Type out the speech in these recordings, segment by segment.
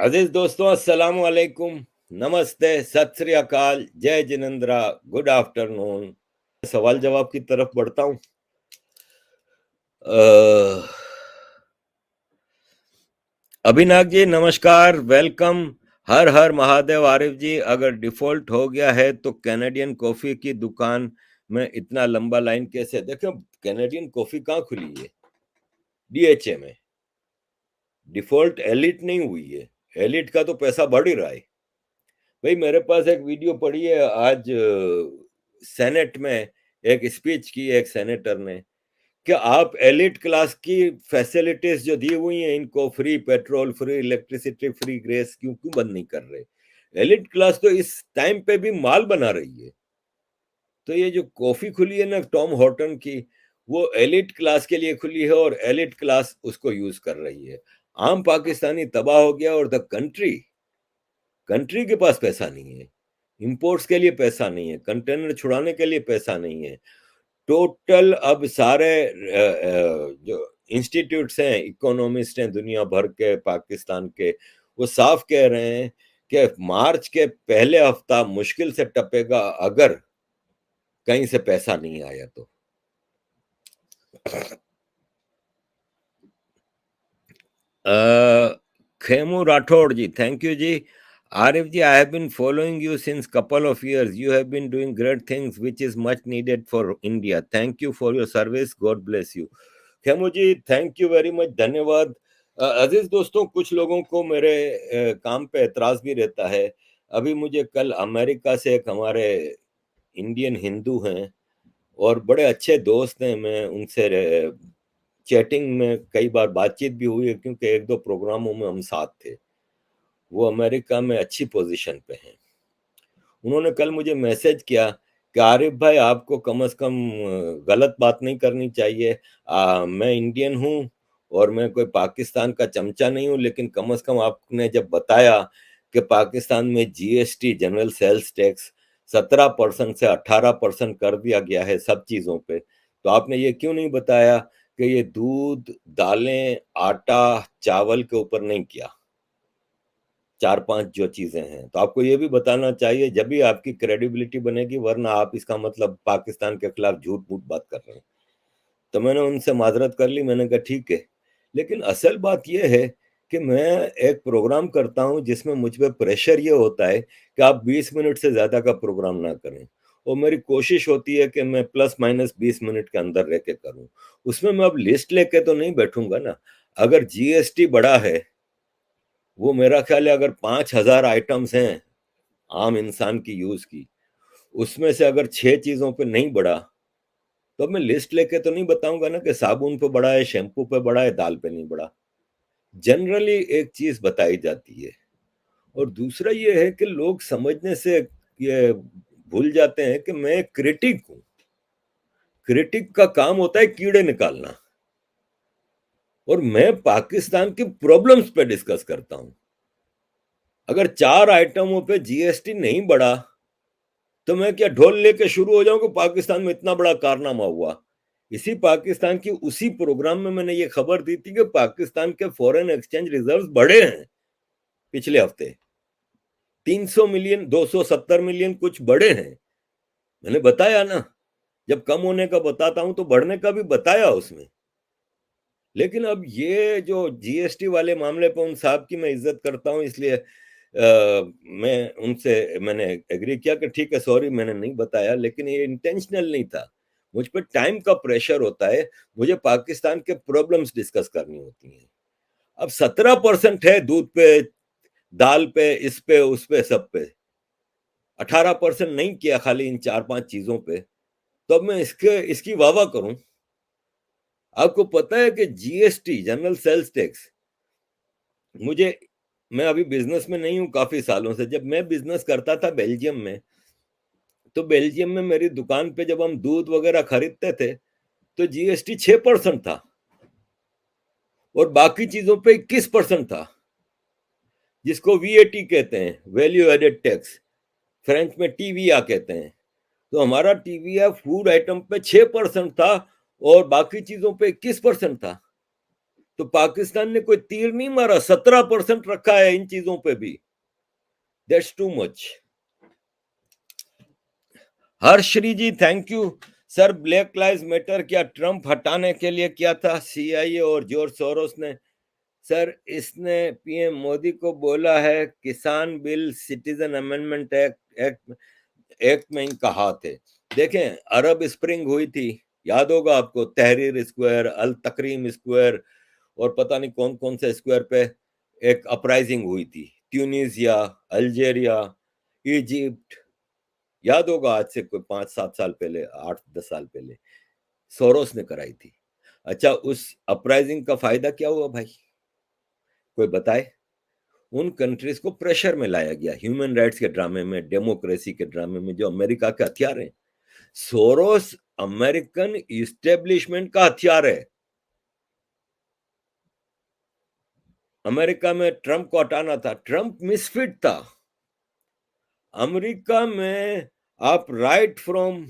अजीज दोस्तों, अस्सलाम वालेकुम, नमस्ते, सत श्री अकाल, जय जिनेंद्रा, गुड आफ्टरनून। सवाल जवाब की तरफ बढ़ता हूँ। अभिनाथ जी नमस्कार, वेलकम। हर हर महादेव। आरिफ जी, अगर डिफॉल्ट हो गया है तो कैनेडियन कॉफी की दुकान में इतना लंबा लाइन कैसे? देखो, कैनेडियन कॉफी कहाँ खुली है? डीएचए में। डिफॉल्ट एलिट नहीं हुई है, एलिट का तो पैसा बढ़ ही रहा है। भाई, मेरे पास एक वीडियो पड़ी है आज, सेनेट में एक स्पीच की एक सेनेटर ने कि आप एलिट क्लास की फैसिलिटीज जो दी हुई हैं, इनको free petrol, free electricity, free gas क्यों क्यों बंद नहीं कर रहे? एलिट क्लास तो इस टाइम पे भी माल बना रही है। तो ये जो कॉफी खुली है ना टॉम हॉर्टन की, वो एलिट क्लास के लिए खुली है और एलिट क्लास उसको यूज कर रही है। आम पाकिस्तानी तबाह हो गया और द कंट्री कंट्री के पास पैसा नहीं है, इंपोर्ट्स के लिए पैसा नहीं है, कंटेनर छुड़ाने के लिए पैसा नहीं है। टोटल अब सारे जो इंस्टीट्यूट्स हैं, इकोनॉमिस्ट हैं दुनिया भर के, पाकिस्तान के, वो साफ कह रहे हैं कि मार्च के पहले हफ्ता मुश्किल से टपेगा अगर कहीं से पैसा नहीं आया तो। Khemu Rathore ji, thank you ji. Arif ji, I have been following you since couple of years. You have been doing great things, which is much needed for India. Thank you for your service. God bless you. Khemu ji, thank you very much, धन्यवाद। अजीज दोस्तों, कुछ लोगों को मेरे काम पे एतराज भी रहता है। अभी मुझे कल अमेरिका से एक हमारे इंडियन हिंदू हैं और बड़े अच्छे दोस्त हैं, मैं उनसे चैटिंग में कई बार बातचीत भी हुई है क्योंकि एक दो प्रोग्रामों में हम साथ थे। वो अमेरिका में अच्छी पोजीशन पे हैं। उन्होंने कल मुझे मैसेज किया कि आरिफ भाई, आपको कम से कम गलत बात नहीं करनी चाहिए। मैं इंडियन हूँ और मैं कोई पाकिस्तान का चमचा नहीं हूँ, लेकिन कम से कम आपने जब बताया कि पाकिस्तान में जीएसटी, जनरल सेल्स टैक्स, 17% से 18% कर दिया गया है सब चीजों पे, तो आपने ये क्यों नहीं बताया कि ये दूध, दालें, आटा, चावल के ऊपर नहीं किया? चार पांच जो चीजें हैं तो आपको ये भी बताना चाहिए, जब भी आपकी क्रेडिबिलिटी बनेगी, वरना आप इसका मतलब पाकिस्तान के खिलाफ झूठ मूठ बात कर रहे हैं। तो मैंने उनसे माजरत कर ली, मैंने कहा ठीक है। लेकिन असल बात यह है कि मैं एक प्रोग्राम करता हूं जिसमें मुझ पे प्रेशर ये होता है कि आप 20 मिनट से ज्यादा का प्रोग्राम ना करें, और मेरी कोशिश होती है कि मैं प्लस माइनस 20 मिनट के अंदर रह के करूं। उसमें मैं अब लिस्ट लेके तो नहीं बैठूंगा ना। अगर जीएसटी बड़ा है, वो मेरा ख्याल है अगर 5,000 आइटम्स हैं आम इंसान की यूज की, उसमें से अगर 6 चीजों पे नहीं बढ़ा, तो मैं लिस्ट लेके तो नहीं बताऊंगा ना कि साबुन पे बढ़ा है, शैम्पू पे बढ़ा है, दाल पे नहीं बढ़ा। जनरली एक चीज बताई जाती है। और दूसरा ये है कि लोग समझने से ये भूल जाते हैं कि मैं क्रिटिक हूं। क्रिटिक का काम होता है कीड़े निकालना, और मैं पाकिस्तान की प्रॉब्लम्स पे डिस्कस करता हूं। अगर 4 आइटमों पे जीएसटी नहीं बढ़ा, तो मैं क्या ढोल लेके शुरू हो जाऊं कि पाकिस्तान में इतना बड़ा कारनामा हुआ? इसी पाकिस्तान की उसी प्रोग्राम में मैंने ये खबर दी थी कि पाकिस्तान के फॉरेन एक्सचेंज रिजर्व्स बढ़े हैं पिछले हफ्ते। 300 मिलियन, 270 मिलियन कुछ बढ़े हैं। मैंने बताया ना, जब कम होने का बताता हूं तो बढ़ने का भी बताया उसमें। लेकिन अब ये जो जीएसटी वाले मामले पर उन साहब की मैं इज्जत करता हूं, इसलिए मैंने एग्री किया कि ठीक है, सॉरी मैंने नहीं बताया, लेकिन ये इंटेंशनल नहीं था। मुझ पर टाइम का प्रेशर होता है, मुझे पाकिस्तान के प्रॉब्लम्स डिस्कस करनी होती हैं। अब 17% है दूध पे, दाल पे, इस पे, उस पे, सब पे। 18% नहीं किया खाली इन चार पांच चीजों पे, तो अब मैं इसकी वाह वाह करूं? आपको पता है कि जीएसटी, जनरल सेल्स टैक्स, मुझे मैं अभी बिजनेस में नहीं हूं काफी सालों से। जब मैं बिजनेस करता था बेल्जियम में, तो बेल्जियम में मेरी दुकान पे जब हम दूध वगैरह खरीदते थे तो जीएसटी 6% था और बाकी चीजों पे 21% था, जिसको वीएटी कहते हैं, वैल्यू एडेड टैक्स, फ्रेंच में टीवीआ कहते हैं। तो हमारा टीवीआ फूड आइटम पे 6% था और बाकी चीजों पे 21% था। तो पाकिस्तान ने कोई तीर नहीं मारा, 17% रखा है इन चीजों पे भी। That's too much. Harshri ji thank you. Sir black lives matter क्या ट्रंप हटाने के लिए किया था सीआईए और जॉर्ज सोरोस ने? सर इसने पीएम मोदी को बोला है किसान bill, citizen amendment act act में इनका हाथ है। देखें अरब स्प्रिंग हुई थी, याद होगा आपको, तहरीर स्क्वायर, अल तकरीम स्क्वायर और पता नहीं कौन कौन से स्क्वायर पे एक अपराइजिंग हुई थी। ट्यूनिसिया, अल्जेरिया, इजिप्ट, याद होगा आज से कोई 5-7 साल पहले, 8-10 साल पहले सोरोस ने कराई थी। अच्छा उस अपराइजिंग का फायदा क्या हुआ भाई, कोई बताए? उन कंट्रीज को प्रेशर में लाया गया, ह्यूमन राइट्स के ड्रामे में, डेमोक्रेसी के ड्रामे में, जो अमेरिका के हथियार हैं। सोरोस अमेरिकन इस्टेब्लिशमेंट का हथियार है। अमेरिका में ट्रंप को हटाना था, ट्रंप मिसफिट था। अमेरिका में आप राइट फ्रॉम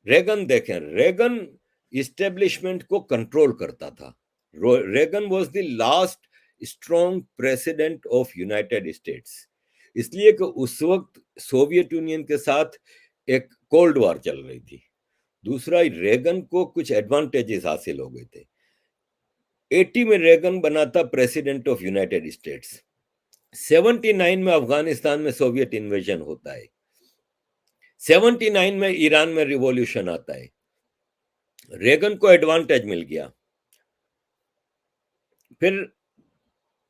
रेगन देखें, रेगन इस्टेब्लिशमेंट को कंट्रोल करता था। Reagan was the last strong president of United States, इसलिए कि उस वक्त सोवियत यूनियन के साथ एक कोल्ड वॉर चल रही थी। दूसरा, रेगन को कुछ एडवांटेजेस हासिल हो गए थे। 80 में रेगन बना था प्रेसिडेंट ऑफ यूनाइटेड स्टेट्स। 79 में अफगानिस्तान में सोवियत इन्वेजन होता है। 79 में ईरान में रिवॉल्यूशन आता है। रेगन को एडवांटेज मिल गया। फिर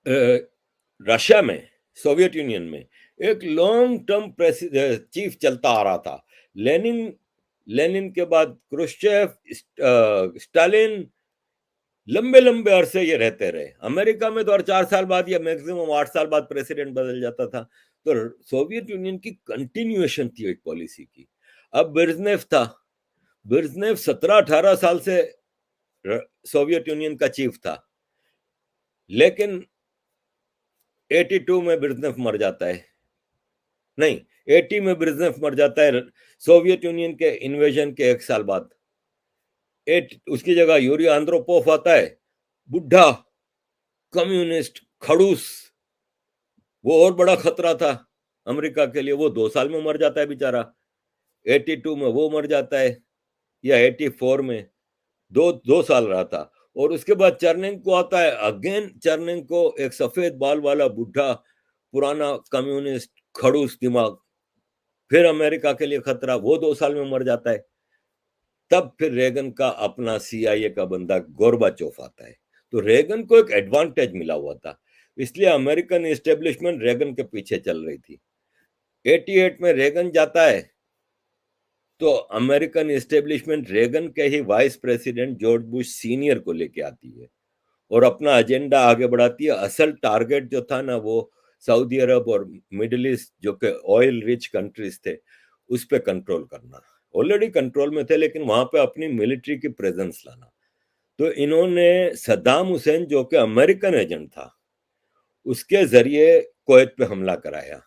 रशिया में, सोवियत यूनियन में एक लॉन्ग टर्म चीफ चलता आ रहा था, लेनिन। लेनिन के बाद क्रुश्चेव, स्टालिन, लंबे लंबे अरसे ये रहते रहे। अमेरिका में तो हर 4 साल बाद या मैक्सिमम 8 साल बाद प्रेसिडेंट बदल जाता था। तो सोवियत यूनियन की कंटिन्यूएशन थी एक पॉलिसी की। अब ब्रेजनेव था, ब्रेजनेव 17-18 साल से सोवियत यूनियन का चीफ था, लेकिन 82 में ब्रेजनेव मर जाता है, नहीं 80 में ब्रेजनेव मर जाता है सोवियत यूनियन के इन्वेजन के 1 साल बाद। उसकी जगह यूरी आंद्रोपोव आता है, बुढ़ा कम्युनिस्ट खड़ूस, वो और बड़ा खतरा था अमेरिका के लिए। वो 2 साल में मर जाता है बेचारा। 82 में वो मर जाता है, या 84 में, दो दो साल रहा था। और उसके बाद चर्नेंको आता है, अगेन चर्नेंको एक सफेद बाल वाला बुढ़ा पुराना कम्युनिस्ट खड़ूस दिमाग, फिर अमेरिका के लिए खतरा, वो 2 साल में मर जाता है। तब फिर रेगन का अपना सीआईए का बंदा गोरबाचोफ आता है। तो रेगन को एक एडवांटेज मिला हुआ था, इसलिए अमेरिकन एस्टेब्लिशमेंट रेगन के पीछे चल रही थी। 88 में रेगन जाता है तो अमेरिकन एस्टेब्लिशमेंट रेगन के ही vice president George Bush senior को लेके आती है और अपना एजेंडा आगे बढ़ाती है। असल टारगेट जो था ना, वो सऊदी अरब और मिडिल ईस्ट जो कि ऑयल रिच कंट्रीज थे, उस पर कंट्रोल करना। ऑलरेडी कंट्रोल में थे, लेकिन वहां पे अपनी मिलिट्री की प्रेजेंस लाना। तो इन्होंने सद्दाम हुसैन जो कि अमेरिकन एजेंट था, उसके जरिए कुवैत पे हमला कराया।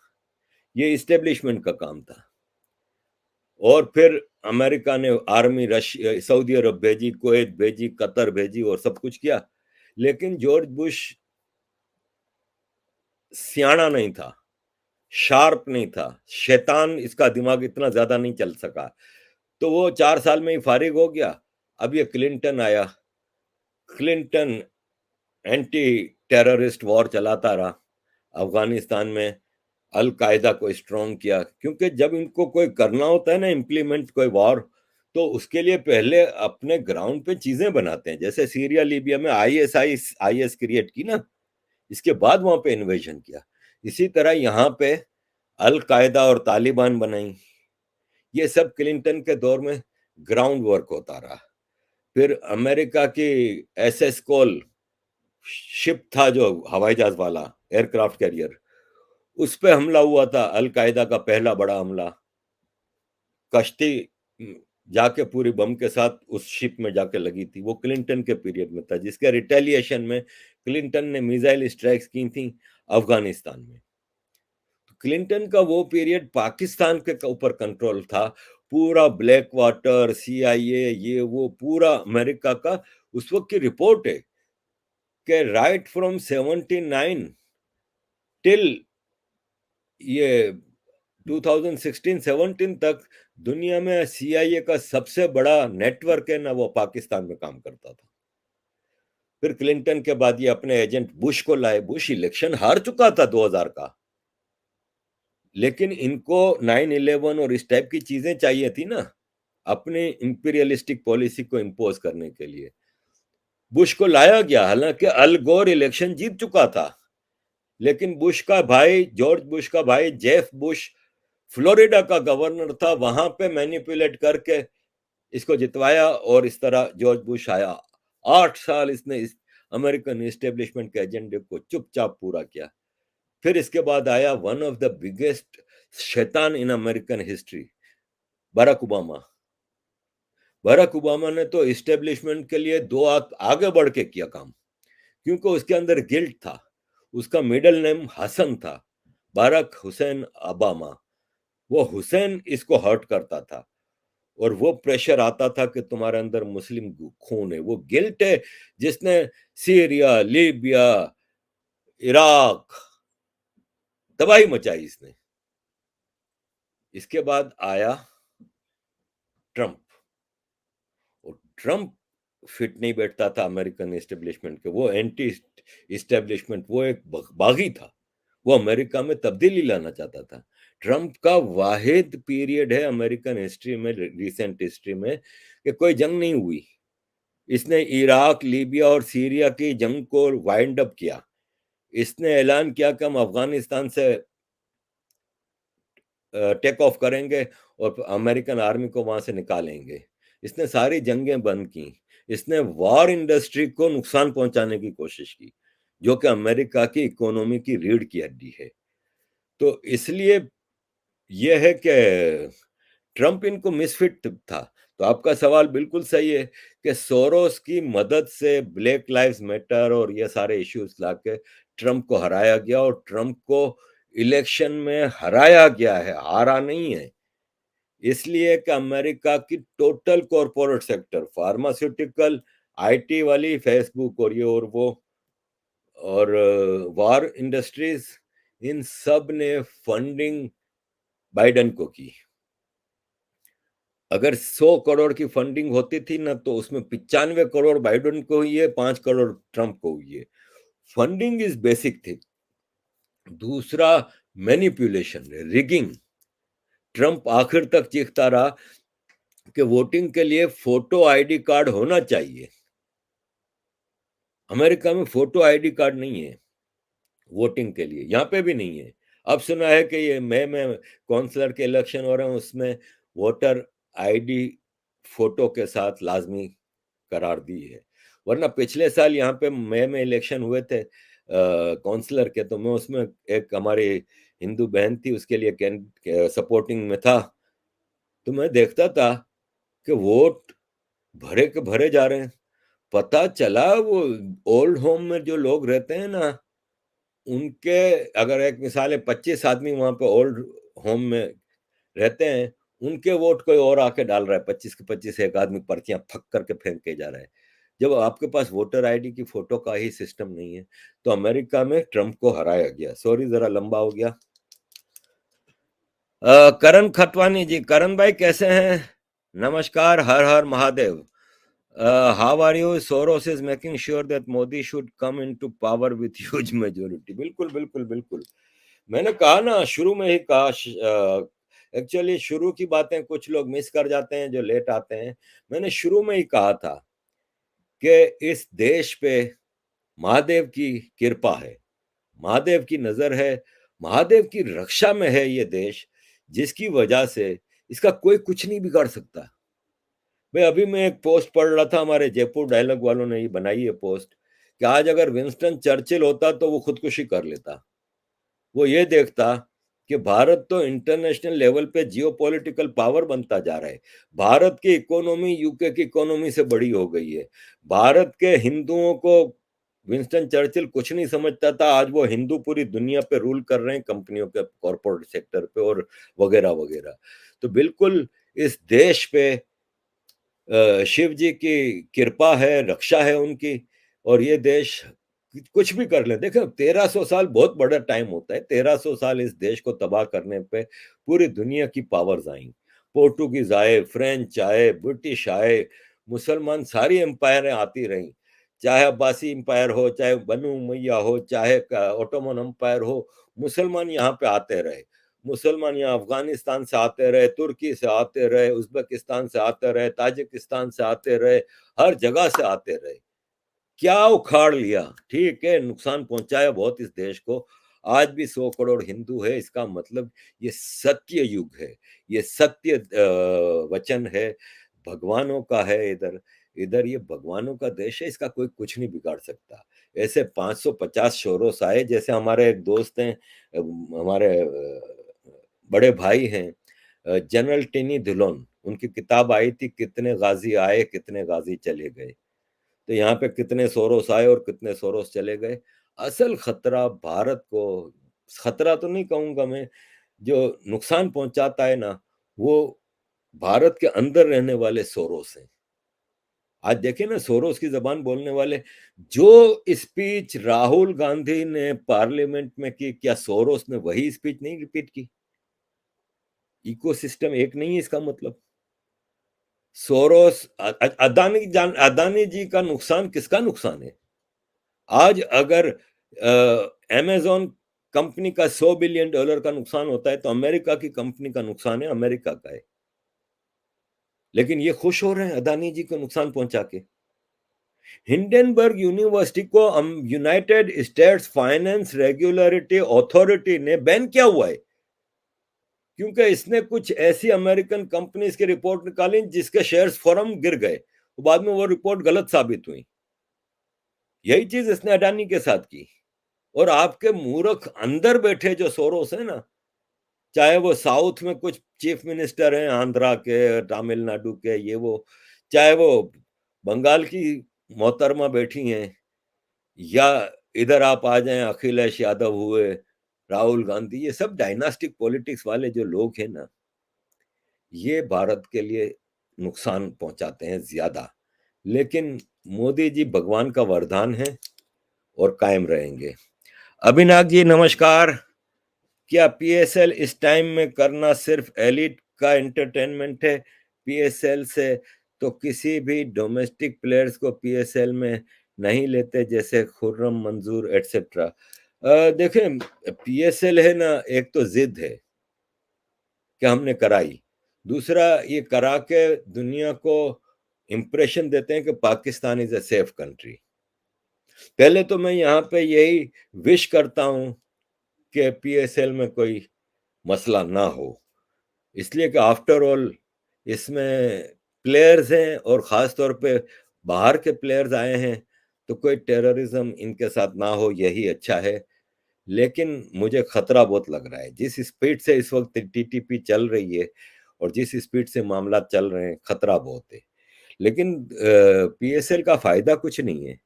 ये इस्टेब्लिशमेंट का काम था। और फिर अमेरिका ने आर्मी रशिया, सऊदी अरब भेजी, कुवैत भेजी, कतर भेजी और सब कुछ किया। लेकिन जॉर्ज बुश सियाना नहीं था, शार्प नहीं था, शैतान, इसका दिमाग इतना ज्यादा नहीं चल सका। तो वो 4 साल में ही फारिग हो गया। अब ये क्लिंटन आया। क्लिंटन एंटी टेररिस्ट वॉर चलाता रहा अफगानिस्तान में, अल कायदा को स्ट्रॉन्ग किया। क्योंकि जब इनको कोई करना होता है ना, इम्प्लीमेंट कोई वॉर, तो उसके लिए पहले अपने ग्राउंड पे चीजें बनाते हैं। जैसे सीरिया लीबिया में आईएस क्रिएट की ना, इसके बाद वहां पे इन्वेजन किया। इसी तरह यहाँ पे अल कायदा और तालिबान बनाई। ये सब क्लिंटन के दौर में ग्राउंड वर्क होता रहा। फिर अमेरिका की एसएस कोल शिप था, जो हवाई जहाज वाला एयरक्राफ्ट कैरियर, उस पे हमला हुआ था, अल कायदा का पहला बड़ा हमला। कश्ती जाके पूरी बम के साथ उस शिप में जाके लगी थी। वो क्लिंटन के पीरियड में था, जिसके रिटेलिएशन में क्लिंटन ने मिसाइल स्ट्राइक्स की थी अफगानिस्तान में। क्लिंटन का वो पीरियड पाकिस्तान के ऊपर कंट्रोल था। पूरा ब्लैक वाटर, सीआईए, ये वो पूरा अमेरिका का उस वक्त की रिपोर्ट है। कि राइट फ्रॉम 79 टिल ये 2016-17 तक दुनिया में CIA का सबसे बड़ा नेटवर्क है ना, वो पाकिस्तान में काम करता था। फिर क्लिंटन के बाद ये अपने एजेंट बुश को लाए। बुश इलेक्शन हार चुका था 2000 का, लेकिन इनको 9/11 और इस टाइप की चीजें चाहिए थी ना, अपने इंपीरियलिस्टिक पॉलिसी को इंपोज करने के लिए। बुश को लाया गया, हालांकि अल गोर इलेक्शन जीत चुका था, लेकिन बुश का भाई, जॉर्ज बुश का भाई जेफ बुश फ्लोरिडा का गवर्नर था, वहां पे मैनिपुलेट करके इसको जितवाया और इस तरह जॉर्ज बुश आया। 8 साल इसने इस अमेरिकन एस्टेब्लिशमेंट के एजेंडे को चुपचाप पूरा किया। फिर इसके बाद आया वन ऑफ द बिगेस्ट शैतान in American history, Barack Obama. Barack Obama ने तो एस्टेब्लिशमेंट के लिए 2 हाथ आगे बढ़ के किया काम, क्योंकि उसके अंदर गिल्ट था। उसका मिडिल नेम हसन था, बराक हुसैन ओबामा। वो हुसैन इसको हर्ट करता था और वो प्रेशर आता था कि तुम्हारे अंदर मुस्लिम खून है, वो गिल्ट है जिसने सीरिया, लीबिया, इराक तबाही मचाई इसने। इसके बाद आया ट्रंप, और ट्रंप फिट नहीं बैठता था अमेरिकन एस्टेब्लिशमेंट के। वो एंटी एस्टेब्लिशमेंट, वो एक बागी था, वो अमेरिका में तब्दीली लाना चाहता था। ट्रंप का वाहिद पीरियड है अमेरिकन हिस्ट्री में, रिसेंट हिस्ट्री में, कि कोई जंग नहीं हुई। इसने इराक, लीबिया और सीरिया की जंग को वाइंड अप किया। इसने ऐलान किया कि हम अफगानिस्तान से टेक ऑफ करेंगे और अमेरिकन आर्मी को वहां से निकालेंगे। इसने सारी जंगें बंद की। इसने वॉर इंडस्ट्री को नुकसान पहुंचाने की कोशिश की, जो कि अमेरिका की इकोनॉमी की रीढ़ की हड्डी है। तो इसलिए यह है कि ट्रंप इनको मिसफिट था। तो आपका सवाल बिल्कुल सही है कि सोरोस की मदद से ब्लैक लाइव्स मैटर और ये सारे इश्यूज लाके ट्रंप को हराया गया, और ट्रंप को इलेक्शन में हराया गया है, हारा नहीं है। इसलिए कि अमेरिका की total corporate sector, pharmaceutical, IT वाली, फेसबुक और ये और वो, और वार इंडस्ट्रीज, इन सब ने फंडिंग बाइडेन को की। अगर 100 करोड़ की फंडिंग होती थी ना, तो उसमें 95 करोड़ बाइडेन को हुई है, 5 करोड़ ट्रंप को हुई है। Funding is basic thing. दूसरा, मैनिपुलेशन, रिगिंग। ट्रंप आखिर तक चीखता रहा कि वोटिंग के लिए फोटो आईडी कार्ड होना चाहिए। अमेरिका में फोटो आईडी कार्ड नहीं है वोटिंग के लिए, यहां पे भी नहीं है। अब सुना है कि ये मई में काउंसलर के इलेक्शन हो रहे हैं, उसमें वोटर आईडी फोटो के साथ लाजमी करार दी है। वरना पिछले साल यहाँ पे मई में इलेक्शन हुए थे काउंसलर के, तो मैं उसमें एक हमारी हिंदू बहन थी, उसके लिए सपोर्टिंग में था। तो मैं देखता था कि वोट भरे के भरे जा रहे हैं। पता चला वो ओल्ड होम में जो लोग रहते हैं ना, उनके, अगर एक मिसाल है 25 आदमी वहां पे ओल्ड होम में रहते हैं, उनके वोट कोई और आके डाल रहा है, 25 के 25 एक आदमी पर्चियां फक करके फेंक के जा रहा है, जब आपके पास वोटर आईडी की फोटो का ही सिस्टम नहीं है। तो अमेरिका में ट्रंप को हराया गया। सॉरी, जरा लंबा हो गया। करण खतवानी जी, करण भाई कैसे हैं? नमस्कार, हर हर Mahadev. How are you? Soros is making sure that Modi should come into power with huge majority. बिल्कुल बिल्कुल बिल्कुल। मैंने कहा ना, शुरू में ही कहा, एक्चुअली शुरू की बातें कुछ लोग मिस कर जाते हैं जो लेट आते हैं। मैंने शुरू में ही कहा था कि इस देश पे महादेव की कृपा है, महादेव की नजर है, महादेव की रक्षा में है ये देश, जिसकी वजह से इसका कोई कुछ नहीं बिगाड़ सकता। भाई, अभी मैं एक पोस्ट पढ़ रहा था, हमारे जयपुर डायलॉग वालों ने ही बनाई है पोस्ट, कि आज अगर विंस्टन चर्चिल होता तो वो खुदकुशी कर लेता। वो ये देखता कि भारत तो इंटरनेशनल लेवल पे जियोपॉलिटिकल पावर बनता जा रहा है। भारत की इकोनॉमी यूके की इकोनॉमी से बड़ी हो गई है। भारत के हिंदुओं को विंस्टन चर्चिल कुछ नहीं समझता था, आज वो हिंदू पूरी दुनिया पे रूल कर रहे हैं, कंपनियों के कॉर्पोरेट सेक्टर पे और वगैरह वगैरह। तो बिल्कुल इस देश पे शिव जी की कृपा है, रक्षा है उनकी, और ये देश कुछ भी कर ले। देखो 1300 साल बहुत बड़ा टाइम होता है। 1300 साल इस देश को तबाह करने पे पूरी दुनिया की पावर्स आई। पोर्टुगीज आए, फ्रेंच आए, ब्रिटिश आए, मुसलमान, सारी एम्पायर आती रही। चाहे अब्बासी एम्पायर हो, चाहे बनु उमैया हो, चाहे ओटोमन एम्पायर हो, मुसलमान यहाँ पे आते रहे। मुसलमान यहाँ अफगानिस्तान से आते रहे, तुर्की से आते रहे, उज्बेकिस्तान से आते रहे, ताजिकिस्तान से आते रहे, हर जगह से आते रहे। क्या उखाड़ लिया, ठीक है, नुकसान पहुंचाया बहुत इस देश को। आज भी 100 करोड़ हिंदू है, इसका मतलब ये सत्य युग है, ये सत्य वचन है, भगवानों का है। इधर इधर ये भगवानों का देश है, इसका कोई कुछ नहीं बिगाड़ सकता। ऐसे 550 शोरोस आए, जैसे हमारे एक दोस्त हैं, हमारे बड़े भाई हैं, जनरल टिनी धिलोन, उनकी किताब आई थी, कितने गाजी आए कितने गाजी चले गए। तो यहाँ पे कितने सोरोस आए और कितने सोरोस चले गए। असल खतरा भारत को, खतरा तो नहीं कहूंगा मैं, जो नुकसान पहुंचाता है ना, वो भारत के अंदर रहने वाले सोरोस हैं। आज देखे ना, सोरोस की जबान बोलने वाले, जो स्पीच राहुल गांधी ने पार्लियामेंट में की, क्या सोरोस ने वही स्पीच नहीं रिपीट की? इकोसिस्टम एक नहीं है इसका मतलब। सोरोस, अदानी जी का नुकसान किसका नुकसान है? आज अगर अमेजोन कंपनी का $100 बिलियन का नुकसान होता है, तो अमेरिका की कंपनी का नुकसान है, अमेरिका का है। लेकिन ये खुश हो रहे हैं अदानी जी को नुकसान पहुंचा के। हिंडनबर्ग यूनिवर्सिटी को United states finance regulatory authority ने बैन किया हुआ है, क्योंकि इसने कुछ ऐसी अमेरिकन कंपनीज की रिपोर्ट निकाली जिसके शेयर्स फौरन गिर गए, बाद में वो रिपोर्ट गलत साबित हुई। यही चीज इसने अडानी के साथ की। और आपके मूर्ख अंदर बैठे जो सोरोस है ना, चाहे वो साउथ में कुछ चीफ मिनिस्टर हैं, आंध्रा के, तमिलनाडु के, ये वो, चाहे वो बंगाल की मोहतरमा बैठी हैं, या इधर आप आ जाएं, अखिलेश यादव हुए, राहुल गांधी, ये सब डायनास्टिक पॉलिटिक्स वाले जो लोग हैं ना, ये भारत के लिए नुकसान पहुंचाते हैं ज्यादा। लेकिन मोदी जी भगवान का वरदान है और कायम रहेंगे। अभिनाथ जी नमस्कार। क्या पीएसएल इस टाइम में करना सिर्फ एलिट का एंटरटेनमेंट है? पीएसएल से तो किसी भी डोमेस्टिक प्लेयर्स को पीएसएल में नहीं लेते, जैसे खुर्रम मंजूर एटसेट्रा। देखें, पीएसएल है ना, एक तो जिद है कि हमने कराई, दूसरा ये करा के दुनिया को इंप्रेशन देते हैं कि Pakistan is a safe country. पहले तो मैं यहाँ पे यही विश करता हूँ कि पीएसएल में कोई मसला ना हो, इसलिए कि आफ्टर ऑल इसमें प्लेयर्स हैं और ख़ास तौर पे बाहर के प्लेयर्स आए हैं, तो कोई टेररिज्म इनके साथ ना हो, यही अच्छा है। लेकिन मुझे खतरा बहुत लग रहा है, जिस स्पीड से इस वक्त टीटीपी चल रही है और जिस स्पीड से मामला चल रहे हैं, खतरा बहुत है। लेकिन पीएसएल का फायदा कुछ नहीं है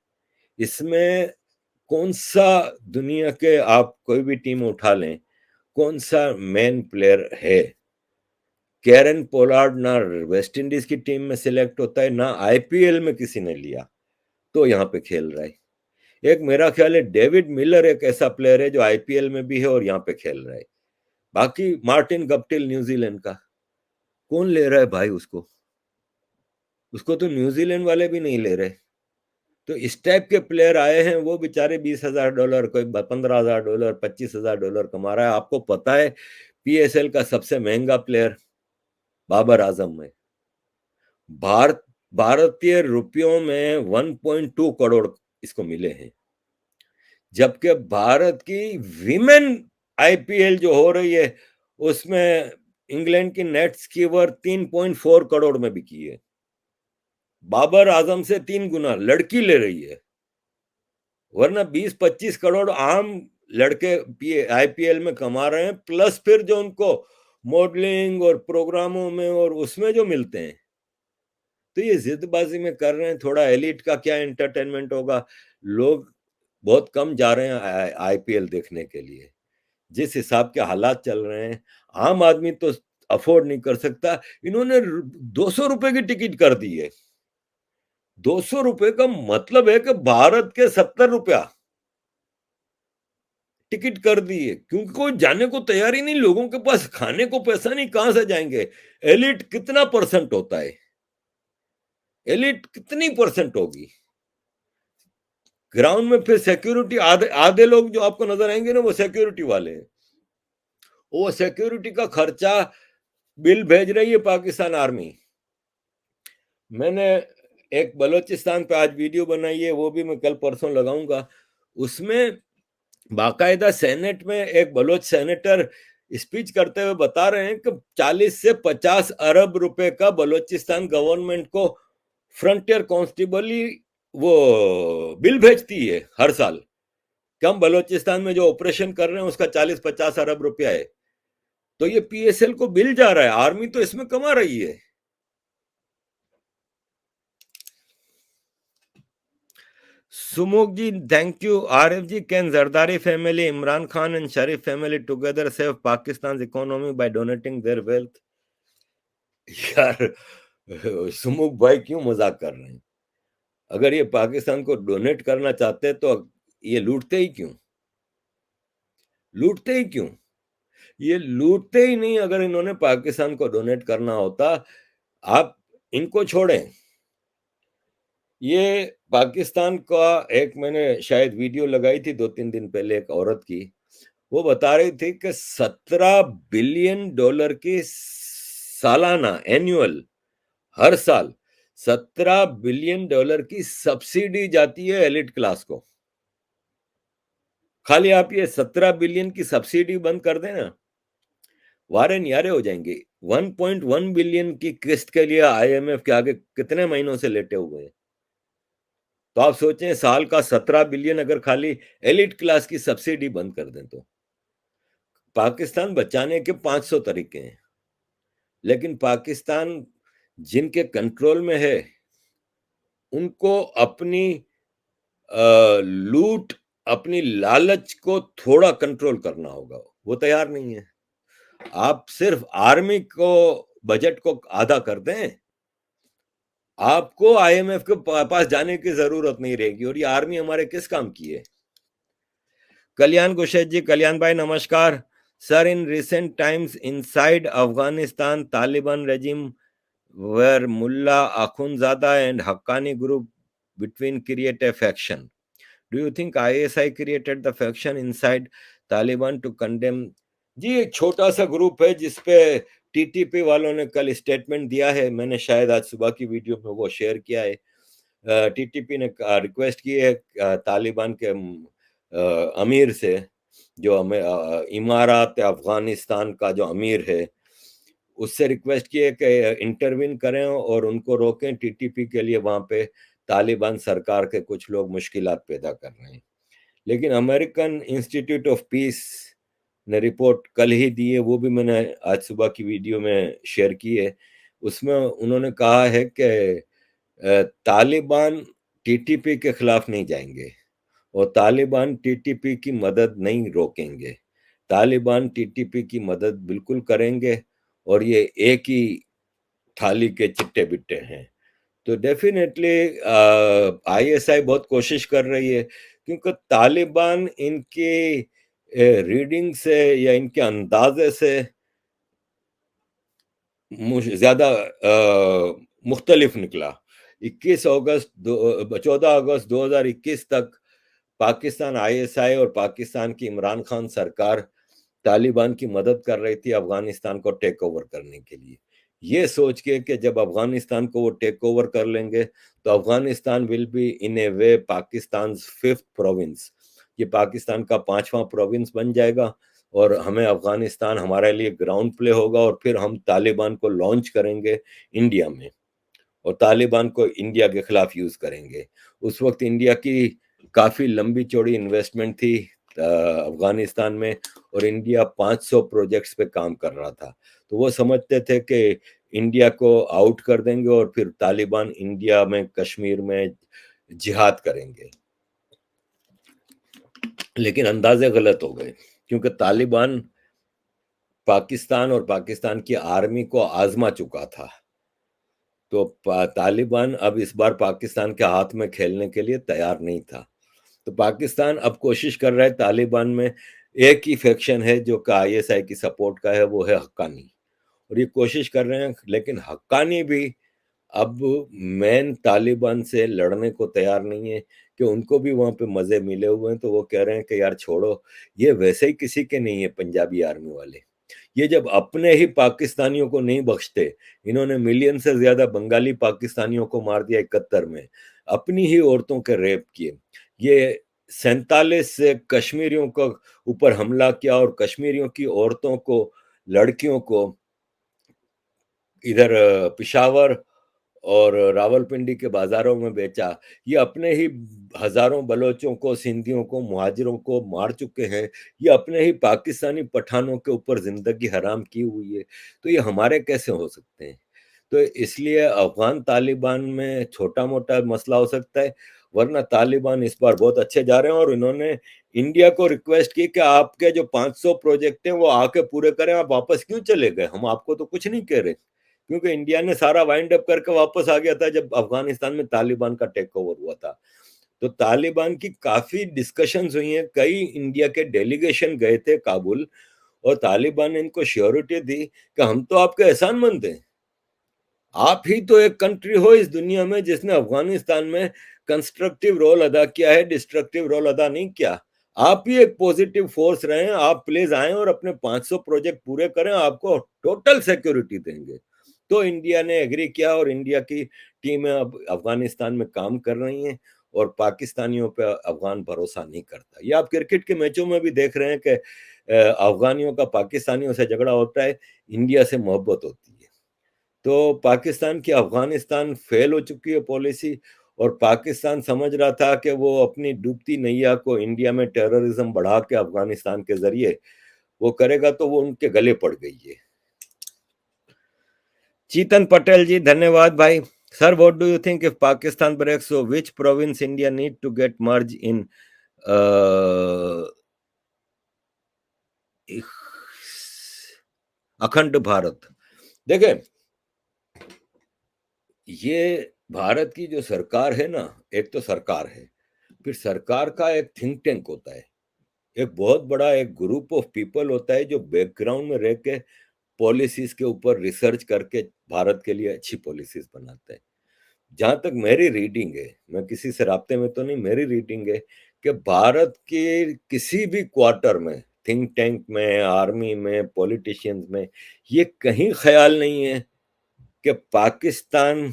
इसमें। कौन सा दुनिया के, आप कोई भी टीम उठा लें, कौन सा मेन प्लेयर है? कैरन पोलार्ड ना वेस्ट इंडीज की टीम में सिलेक्ट होता है, ना आईपीएल में किसी ने लिया, तो यहाँ पे खेल रहा है। एक मेरा ख्याल है डेविड मिलर एक ऐसा प्लेयर है जो आईपीएल में भी है और यहाँ पे खेल रहा है। बाकी मार्टिन गप्टिल न्यूजीलैंड का, कौन ले रहा है भाई उसको? उसको तो न्यूजीलैंड वाले भी नहीं ले रहे। तो इस टाइप के प्लेयर आए हैं, वो बेचारे $20,000, कोई $15,000, $25,000 कमा रहा है। आपको पता है पीएसएल का सबसे महंगा प्लेयर बाबर आजम है। भारत भारतीय रुपयों में 1.2 करोड़ इसको मिले हैं, जबकि भारत की विमेन आईपीएल जो हो रही है, उसमें इंग्लैंड की नेट्स की वर्थ 3.4 करोड़ में बिकी है। बाबर आजम से 3 गुना लड़की ले रही है, वरना 20-25 करोड़ आम लड़के आईपीएल में कमा रहे हैं, प्लस फिर जो उनको मॉडलिंग और प्रोग्रामों में और उसमें जो मिलते हैं। तो ये जिदबाजी में कर रहे हैं, थोड़ा एलिट का क्या एंटरटेनमेंट होगा। लोग बहुत कम जा रहे हैं आईपीएल देखने के लिए, जिस हिसाब के हालात चल रहे हैं। आम आदमी तो अफोर्ड नहीं कर सकता। इन्होंने ₹200 की टिकट कर दी है। ₹200 का मतलब है कि भारत के ₹70। टिकट कर दिए, क्योंकि कोई जाने को तैयार ही नहीं, लोगों के पास खाने को पैसा नहीं, कहां से जाएंगे। एलिट कितना परसेंट होता है, एलिट कितनी परसेंट होगी ग्राउंड में। फिर सिक्योरिटी, आधे आधे लोग जो आपको नजर आएंगे ना, वो सिक्योरिटी वाले हैं। वो सिक्योरिटी का खर्चा बिल भेज रही है पाकिस्तान आर्मी। मैंने एक बलोचिस्तान पे आज वीडियो बनाई है, वो भी मैं कल परसों लगाऊंगा। उसमें बाकायदा सेनेट में एक बलोच सेनेटर स्पीच करते हुए बता रहे हैं कि 40 से 50 अरब रुपए का बलोचिस्तान गवर्नमेंट को फ्रंटियर कांस्टेबली वो बिल भेजती है हर साल, कि हम बलोचिस्तान में जो ऑपरेशन कर रहे हैं उसका 40-50 अरब रुपया है। तो ये पीएसएल को बिल जा रहा है, आर्मी तो इसमें कमा रही है। Sumukji, thank you. RFG, can Zardari family, Imran Khan and Sharif family together save Pakistan's economy by donating their wealth? यार, सुमुख भाई क्यों मजाक कर रहे हैं? अगर ये पाकिस्तान को डोनेट करना चाहते तो ये लूटते ही क्यों? लूटते ही क्यों? ये लूटते ही नहीं। अगर इन्होंने पाकिस्तान को डोनेट करना होता, आप इनको छोड़ें। ये पाकिस्तान का एक, मैंने शायद वीडियो लगाई थी 2-3 दिन पहले एक औरत की, वो बता रही थी कि 17 बिलियन डॉलर की सालाना, एनुअल, हर साल 17 बिलियन डॉलर की सब्सिडी जाती है एलिट क्लास को। खाली आप ये 17 बिलियन की सब्सिडी बंद कर देना, वारे न्यारे हो जाएंगे। 1.1 बिलियन की किस्त के लिए आईएमएफ के आगे कितने महीनों से लेटे हुए हैं। तो आप सोचें, साल का 17 बिलियन अगर खाली एलिट क्लास की सब्सिडी बंद कर दें तो। पाकिस्तान बचाने के 500 तरीके हैं, लेकिन पाकिस्तान जिनके कंट्रोल में है उनको अपनी लूट, अपनी लालच को थोड़ा कंट्रोल करना होगा। वो तैयार नहीं है। आप सिर्फ आर्मी को, बजट को आधा कर दें, आपको आईएमएफ के पास जाने की जरूरत नहीं रहेगी। और ये आर्मी हमारे किस काम की है? कल्याण गुशेद जी, कल्याण भाई नमस्कार sir. In recent times inside Afghanistan Taliban regime where Mullah Akhundzada and Haqqani group between create a faction. Do you think ISI created the faction inside Taliban to condemn? जी, एक छोटा सा ग्रुप है जिसपे टीटीपी वालों ने कल स्टेटमेंट दिया है। मैंने शायद आज सुबह की वीडियो में वो शेयर किया है। टीटीपी ने रिक्वेस्ट की है तालिबान के अमीर से, जो इमारात अफगानिस्तान का जो अमीर है, उससे रिक्वेस्ट की है कि इंटरवीन करें और उनको रोकें। टीटीपी के लिए वहां पे तालिबान सरकार के कुछ लोग मुश्किलात पैदा कर रहे हैं। लेकिन अमेरिकन इंस्टीट्यूट ऑफ पीस ने रिपोर्ट कल ही दी है, वो भी मैंने आज सुबह की वीडियो में शेयर की है। उसमें उन्होंने कहा है कि तालिबान टीटीपी के खिलाफ नहीं जाएंगे और तालिबान टीटीपी की मदद नहीं रोकेंगे। तालिबान टीटीपी की मदद बिल्कुल करेंगे और ये एक ही थाली के चिट्टे बिट्टे हैं। तो डेफिनेटली आईएसआई बहुत कोशिश कर रही है, क्योंकि तालिबान इनकी रीडिंग से या इनके अंदाजे से ज्यादा मुख्तलिफ निकला। 14 अगस्त 2021 तक पाकिस्तान आईएसआई और पाकिस्तान की इमरान खान सरकार तालिबान की मदद कर रही थी अफगानिस्तान को टेक ओवर करने के लिए, ये सोच के कि जब अफगानिस्तान को वो टेक ओवर कर लेंगे तो Afghanistan will be in A way Pakistan 5th province. ये पाकिस्तान का 5वां प्रोविंस बन जाएगा और हमें अफगानिस्तान हमारे लिए ग्राउंड प्ले होगा। और फिर हम तालिबान को लॉन्च करेंगे इंडिया में और तालिबान को इंडिया के खिलाफ यूज करेंगे। उस वक्त इंडिया की काफी लंबी चौड़ी इन्वेस्टमेंट थी अफगानिस्तान में, और इंडिया 500 प्रोजेक्ट्स पे काम कर रहा था। तो वो समझते थे कि इंडिया को आउट कर देंगे और फिर तालिबान इंडिया में, कश्मीर में जिहाद करेंगे। लेकिन अंदाजे गलत हो गए, क्योंकि तालिबान पाकिस्तान और पाकिस्तान की आर्मी को आजमा चुका था। तो तालिबान अब इस बार पाकिस्तान के हाथ में खेलने के लिए तैयार नहीं था। तो पाकिस्तान अब कोशिश कर रहा है तालिबान में एक ही फैक्शन है जो कि आईएसआई की सपोर्ट का है, वो है हक्कानी, और ये कोशिश कर रहे हैं, लेकिन हक्कानी भी अब मेन तालिबान से लड़ने को तैयार नहीं है, कि उनको भी वहां पे मजे मिले हुए हैं, तो वो कह रहे हैं कि यार छोड़ो, ये वैसे ही किसी के नहीं है पंजाबी आर्मी वाले, ये जब अपने ही पाकिस्तानियों को नहीं बख्शते, इन्होंने मिलियन से ज्यादा बंगाली पाकिस्तानियों को मार दिया 71 में, अपनी ही औरतों के रेप किए, ये 47 से कश्मीरियों को ऊपर हमला किया, और कश्मीरियों की औरतों को, लड़कियों को इधर पिशावर और रावलपिंडी के बाजारों में बेचा, ये अपने ही हजारों बलोचों को, सिंधियों को, मुहाजिरों को मार चुके हैं, ये अपने ही पाकिस्तानी पठानों के ऊपर जिंदगी हराम की हुई है, तो ये हमारे कैसे हो सकते हैं? तो इसलिए अफगान तालिबान में छोटा मोटा मसला हो सकता है, वरना तालिबान इस बार बहुत अच्छे जा रहे हैं, और इन्होंने इंडिया को रिक्वेस्ट की कि आपके जो 500 प्रोजेक्ट हैं वो आके पूरे करें, आप वापस क्यों चले गए, हम आपको तो कुछ नहीं कह रहे, क्योंकि इंडिया ने सारा वाइंड अप करके वापस आ गया था जब अफगानिस्तान में तालिबान का टेक ओवर हुआ था। तो तालिबान की काफी डिस्कशंस हुई हैं, कई इंडिया के डेलीगेशन गए थे काबुल, और तालिबान ने इनको श्योरिटी दी कि हम तो आपके एहसानमंद हैं, आप ही तो एक कंट्री हो इस दुनिया में जिसने अफगानिस्तान में कंस्ट्रक्टिव रोल अदा किया है, डिस्ट्रक्टिव रोल अदा नहीं किया, आप ही एक पॉजिटिव फोर्स रहे हैं, आप प्लीज आए और अपने 500 प्रोजेक्ट पूरे करें, आपको टोटल सिक्योरिटी देंगे। तो इंडिया ने एग्री किया, और इंडिया की टीमें अब अफगानिस्तान में काम कर रही हैं, और पाकिस्तानियों पे अफगान भरोसा नहीं करता। ये आप क्रिकेट के मैचों में भी देख रहे हैं कि अफगानियों का पाकिस्तानियों से झगड़ा होता है, इंडिया से मोहब्बत होती है। तो पाकिस्तान की अफगानिस्तान फेल हो चुकी है पॉलिसी, और पाकिस्तान समझ रहा था कि वो अपनी डूबती नैया को इंडिया में टेररिज्म बढ़ा के अफगानिस्तान के जरिए वो करेगा, तो वो उनके गले पड़ गई है। चीतन पटेल जी, धन्यवाद भाई। Sir, what do you think if Pakistan breaks, so which province India need to get merge in Akhand Bharat? देखें, ये भारत की जो सरकार है ना, एक तो सरकार है, फिर सरकार का एक थिंक टैंक होता है, एक बहुत बड़ा एक ग्रुप ऑफ पीपल होता है जो बैकग्राउंड में रह के पॉलिसीज के ऊपर रिसर्च करके भारत के लिए अच्छी पॉलिसीज बनाते हैं। जहां तक मेरी रीडिंग है, मैं किसी से राब्ते में तो नहीं, मेरी रीडिंग है कि भारत के किसी भी क्वार्टर में, थिंक टैंक में, आर्मी में, पॉलिटिशियंस में, ये कहीं ख्याल नहीं है कि पाकिस्तान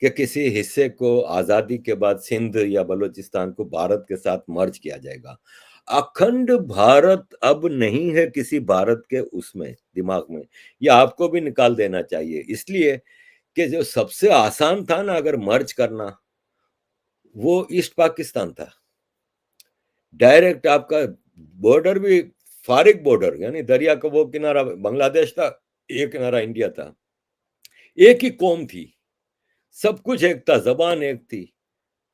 के किसी हिस्से को आजादी के बाद सिंध या बलूचिस्तान को भारत के साथ मर्ज किया जाएगा। अखंड भारत अब नहीं है किसी भारत के उसमें दिमाग में, ये आपको भी निकाल देना चाहिए, इसलिए कि जो सबसे आसान था ना अगर मर्ज करना, वो ईस्ट पाकिस्तान था। डायरेक्ट आपका बॉर्डर भी, फारिग बॉर्डर, यानी दरिया का वो किनारा बांग्लादेश था, एक किनारा इंडिया था, एक ही कौम थी, सब कुछ एक था, जबान एक थी,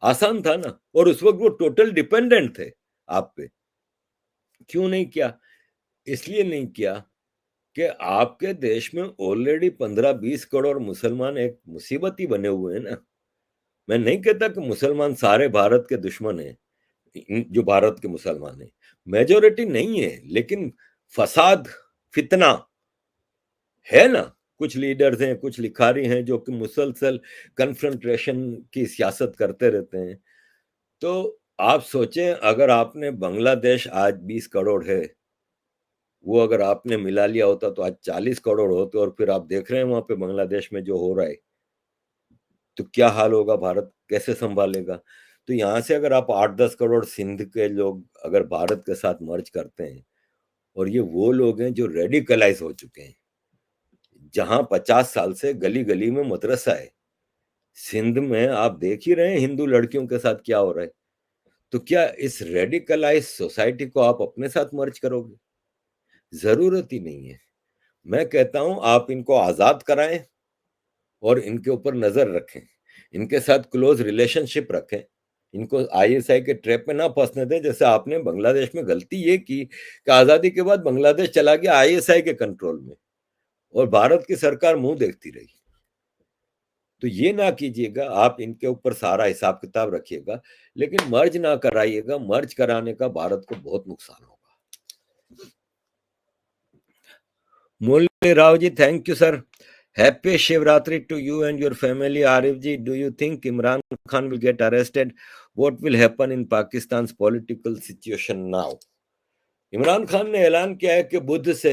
आसान था ना, और उस वक्त वो टोटल डिपेंडेंट थे आप पे। क्यों नहीं किया? इसलिए नहीं किया कि आपके देश में ऑलरेडी 15-20 करोड़ मुसलमान एक मुसीबत ही बने हुए हैं ना। मैं नहीं कहता कि मुसलमान सारे भारत के दुश्मन हैं, जो भारत के मुसलमान हैं, मेजोरिटी नहीं है, लेकिन फसाद, फितना है ना। कुछ लीडर्स हैं, कुछ लिखारी हैं जो कि मुसलसल कन्फ्रंट्रेशन की सियासत करते रहते हैं। तो आप सोचें, अगर आपने बांग्लादेश आज 20 करोड़ है, वो अगर आपने मिला लिया होता तो आज 40 करोड़ होते, और फिर आप देख रहे हैं वहां पे बांग्लादेश में जो हो रहा है, तो क्या हाल होगा, भारत कैसे संभालेगा? तो यहां से अगर आप 8-10 करोड़ सिंध के लोग अगर भारत के साथ मर्ज करते हैं, और ये वो लोग हैं जो रेडिकलाइज हो चुके हैं, जहां 50 साल से गली गली में मदरसा है, सिंध में आप देख ही रहे हैं हिंदू लड़कियों के साथ क्या हो रहा है, तो क्या इस रेडिकलाइज सोसाइटी को आप अपने साथ मर्ज करोगे? जरूरत ही नहीं है। मैं कहता हूं आप इनको आजाद कराएं, और इनके ऊपर नजर रखें, इनके साथ क्लोज रिलेशनशिप रखें, इनको आईएसआई के ट्रैप में ना फंसने दें, जैसे आपने बांग्लादेश में गलती ये की कि आजादी के बाद बांग्लादेश चला गया आईएसआई के कंट्रोल में, और भारत की सरकार मुंह देखती रही। तो ये ना कीजिएगा, आप इनके ऊपर सारा हिसाब किताब रखिएगा, लेकिन मर्ज ना कराइएगा, मर्ज कराने का भारत को बहुत नुकसान होगा। Murli Rao ji, thank you, sir. Happy Shivratri to you and your family. Arif ji, do you think Imran Khan will get arrested? What will happen in Pakistan's political situation now? Imran Khan ने ऐलान किया है कि बुध से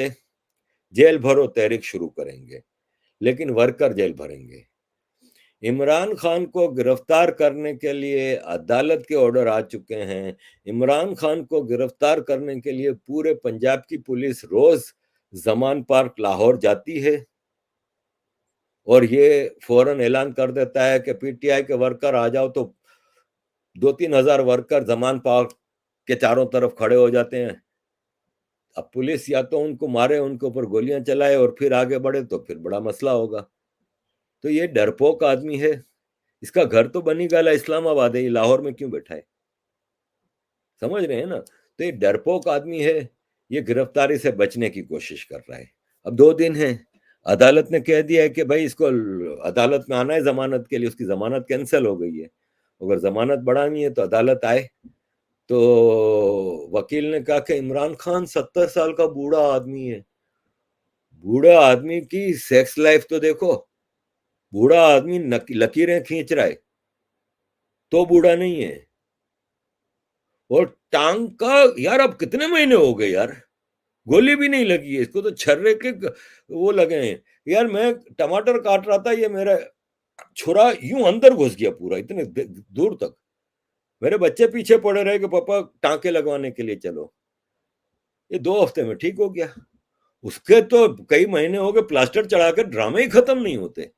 jail भरो तहरीक शुरू करेंगे, लेकिन वर्कर जेल भरेंगे। इमरान खान को गिरफ्तार करने के लिए अदालत के ऑर्डर आ चुके हैं। इमरान खान को गिरफ्तार करने के लिए पूरे पंजाब की पुलिस रोज जमान पार्क लाहौर जाती है और ये फौरन ऐलान कर देता है कि पीटीआई के वर्कर आ जाओ, तो 2-3 हजार वर्कर जमान पार्क के चारों तरफ खड़े हो जाते हैं। अब पुलिस या तो उनको मारे, उनके ऊपर गोलियां चलाए और फिर आगे बढ़े तो फिर बड़ा मसला होगा। तो ये डरपोक आदमी है, इसका घर तो बनी गाला इस्लामाबाद है, ये लाहौर में क्यों बैठा है? समझ रहे हैं ना? तो ये डरपोक आदमी है, ये गिरफ्तारी से बचने की कोशिश कर रहा है। अब 2 दिन है, अदालत ने कह दिया है कि भाई इसको अदालत में आना है जमानत के लिए, उसकी जमानत कैंसिल हो गई है। अगर जमानत बढ़ानी है तो अदालत आए। तो वकील ने कहा कि इमरान खान 70 साल का बूढ़ा आदमी है, बूढ़ा आदमी की सेक्स लाइफ तो देखो, बूढ़ा आदमी लकीरें खींच रहा है तो बूढ़ा नहीं है। और टांग का यार अब कितने महीने हो गए यार, गोली भी नहीं लगी है इसको, तो छर्रे के वो लगे हैं। यार मैं टमाटर काट रहा था, ये मेरा छुरा यूं अंदर घुस गया पूरा, इतने दूर तक। मेरे बच्चे पीछे पड़े रहे कि पापा टांके लगवाने के लिए चलो। ये 2 हफ्ते में ठीक हो गया। उसके तो कई महीने हो गए प्लास्टर चढ़ाकर, ड्रामे ही खत्म नहीं होते।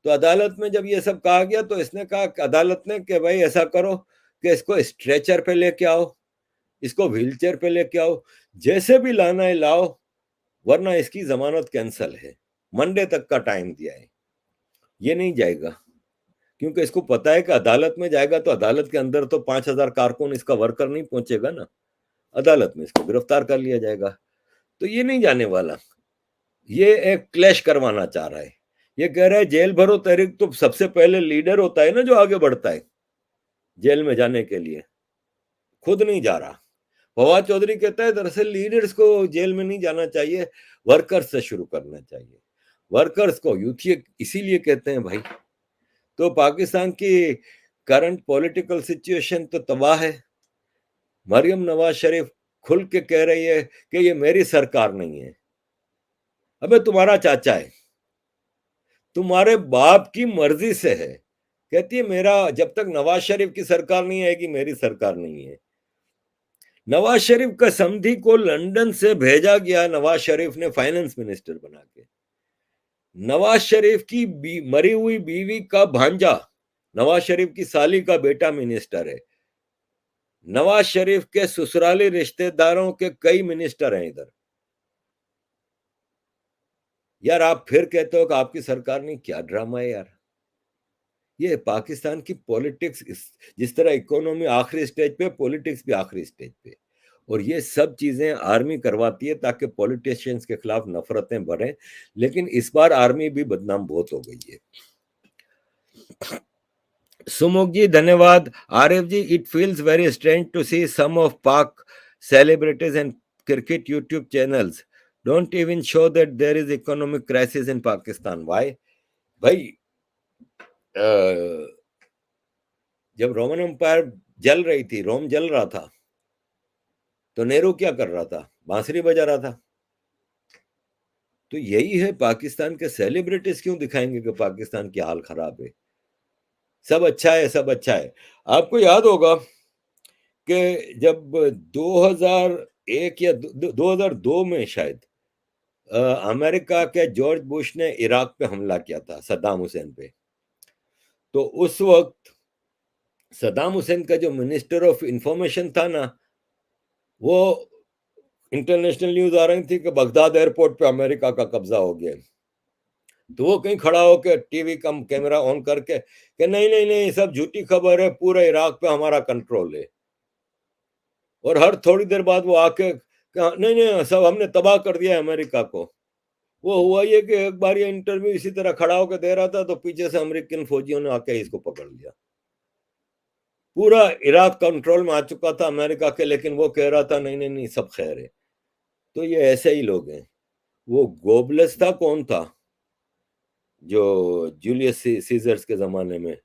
तो अदालत में जब ये सब कहा गया तो इसने कहा, अदालत ने, कि भाई ऐसा करो कि इसको स्ट्रेचर पे लेके आओ, इसको व्हीलचेयर पे लेके आओ, जैसे भी लाना है लाओ, वरना इसकी जमानत कैंसल है। मंडे तक का टाइम दिया है। ये नहीं जाएगा, क्योंकि इसको पता है कि अदालत में जाएगा तो अदालत के अंदर तो 5,000 कारकुन इसका वर्कर नहीं पहुंचेगा ना, अदालत में इसको गिरफ्तार कर लिया जाएगा। तो ये नहीं जाने वाला, ये एक क्लैश करवाना चाह रहा है। ये कह रहा है जेल भरो तहरीक, तो सबसे पहले लीडर होता है ना जो आगे बढ़ता है जेल में जाने के लिए, खुद नहीं जा रहा। फवाद चौधरी कहता है दरअसल लीडर्स को जेल में नहीं जाना चाहिए, वर्कर्स से शुरू करना चाहिए। वर्कर्स को यूथ इसीलिए कहते हैं भाई। तो पाकिस्तान की करंट पॉलिटिकल सिचुएशन तो तबाह है। मरियम नवाज शरीफ खुल के कह रही है कि ये मेरी सरकार नहीं है। अबे तुम्हारा चाचा है, तुम्हारे बाप की मर्जी से है। कहती है मेरा, जब तक नवाज शरीफ की सरकार नहीं आएगी मेरी सरकार नहीं है। नवाज शरीफ का समधी को लंदन से भेजा गया, नवाज शरीफ ने फाइनेंस मिनिस्टर बना के। नवाज शरीफ की मरी हुई बीवी का भांजा नवाज शरीफ की साली का बेटा मिनिस्टर है। नवाज शरीफ के ससुराली रिश्तेदारों के कई मिनिस्टर हैं इधर। यार आप फिर कहते हो कि आपकी सरकार नहीं, क्या ड्रामा है यार। ये पाकिस्तान की पॉलिटिक्स, जिस तरह इकोनॉमी आखिरी स्टेज पे, पॉलिटिक्स भी आखिरी स्टेज पे। और ये सब चीजें आर्मी करवाती है ताकि पॉलिटिशियंस के खिलाफ नफरतें बढ़े, लेकिन इस बार आर्मी भी बदनाम बहुत हो गई है। सुमुख जी धन्यवाद। Arif ji, it feels very strange to see some of Pak celebrities and cricket YouTube channels don't even show that there is economic crisis in Pakistan. Why? भाई जब रोमन एम्पायर जल रही थी, रोम जल रहा था, तो नेहरू क्या कर रहा था? बांसुरी बजा रहा था। तो यही है, पाकिस्तान के सेलिब्रिटीज क्यों दिखाएंगे कि पाकिस्तान की हाल खराब है, सब अच्छा है, सब अच्छा है। आपको याद होगा कि जब 2001 या 2002 में शायद अमेरिका के जॉर्ज बुश ने इराक पे हमला किया था सद्दाम हुसैन पे। तो उस वक्त सद्दाम हुसैन का जो मिनिस्टर ऑफ इंफॉर्मेशन था ना, वो इंटरनेशनल न्यूज आ रही थी कि बगदाद एयरपोर्ट पे अमेरिका का कब्जा हो गया। तो वो कहीं खड़ा होकर टीवी का कैमरा ऑन करके कि नहीं नहीं नहीं, सब झूठी खबर है, पूरे इराक पे हमारा कंट्रोल है। और हर थोड़ी देर बाद वो आके नहीं नहीं, सब हमने तबाह कर दिया है अमेरिका को। वो हुआ ये कि एक बार ये इंटरव्यू इसी तरह खड़ा होकर दे रहा था, तो पीछे से अमेरिकन फौजियों ने आके इसको पकड़ लिया। पूरा इराक कंट्रोल में आ चुका था अमेरिका के, लेकिन वो कह रहा था नहीं नहीं नहीं, सब खैर है। तो ये ऐसे ही लोग हैं। वो गोबलस था, कौन था जो जूलियस सीजर्स के जमाने में,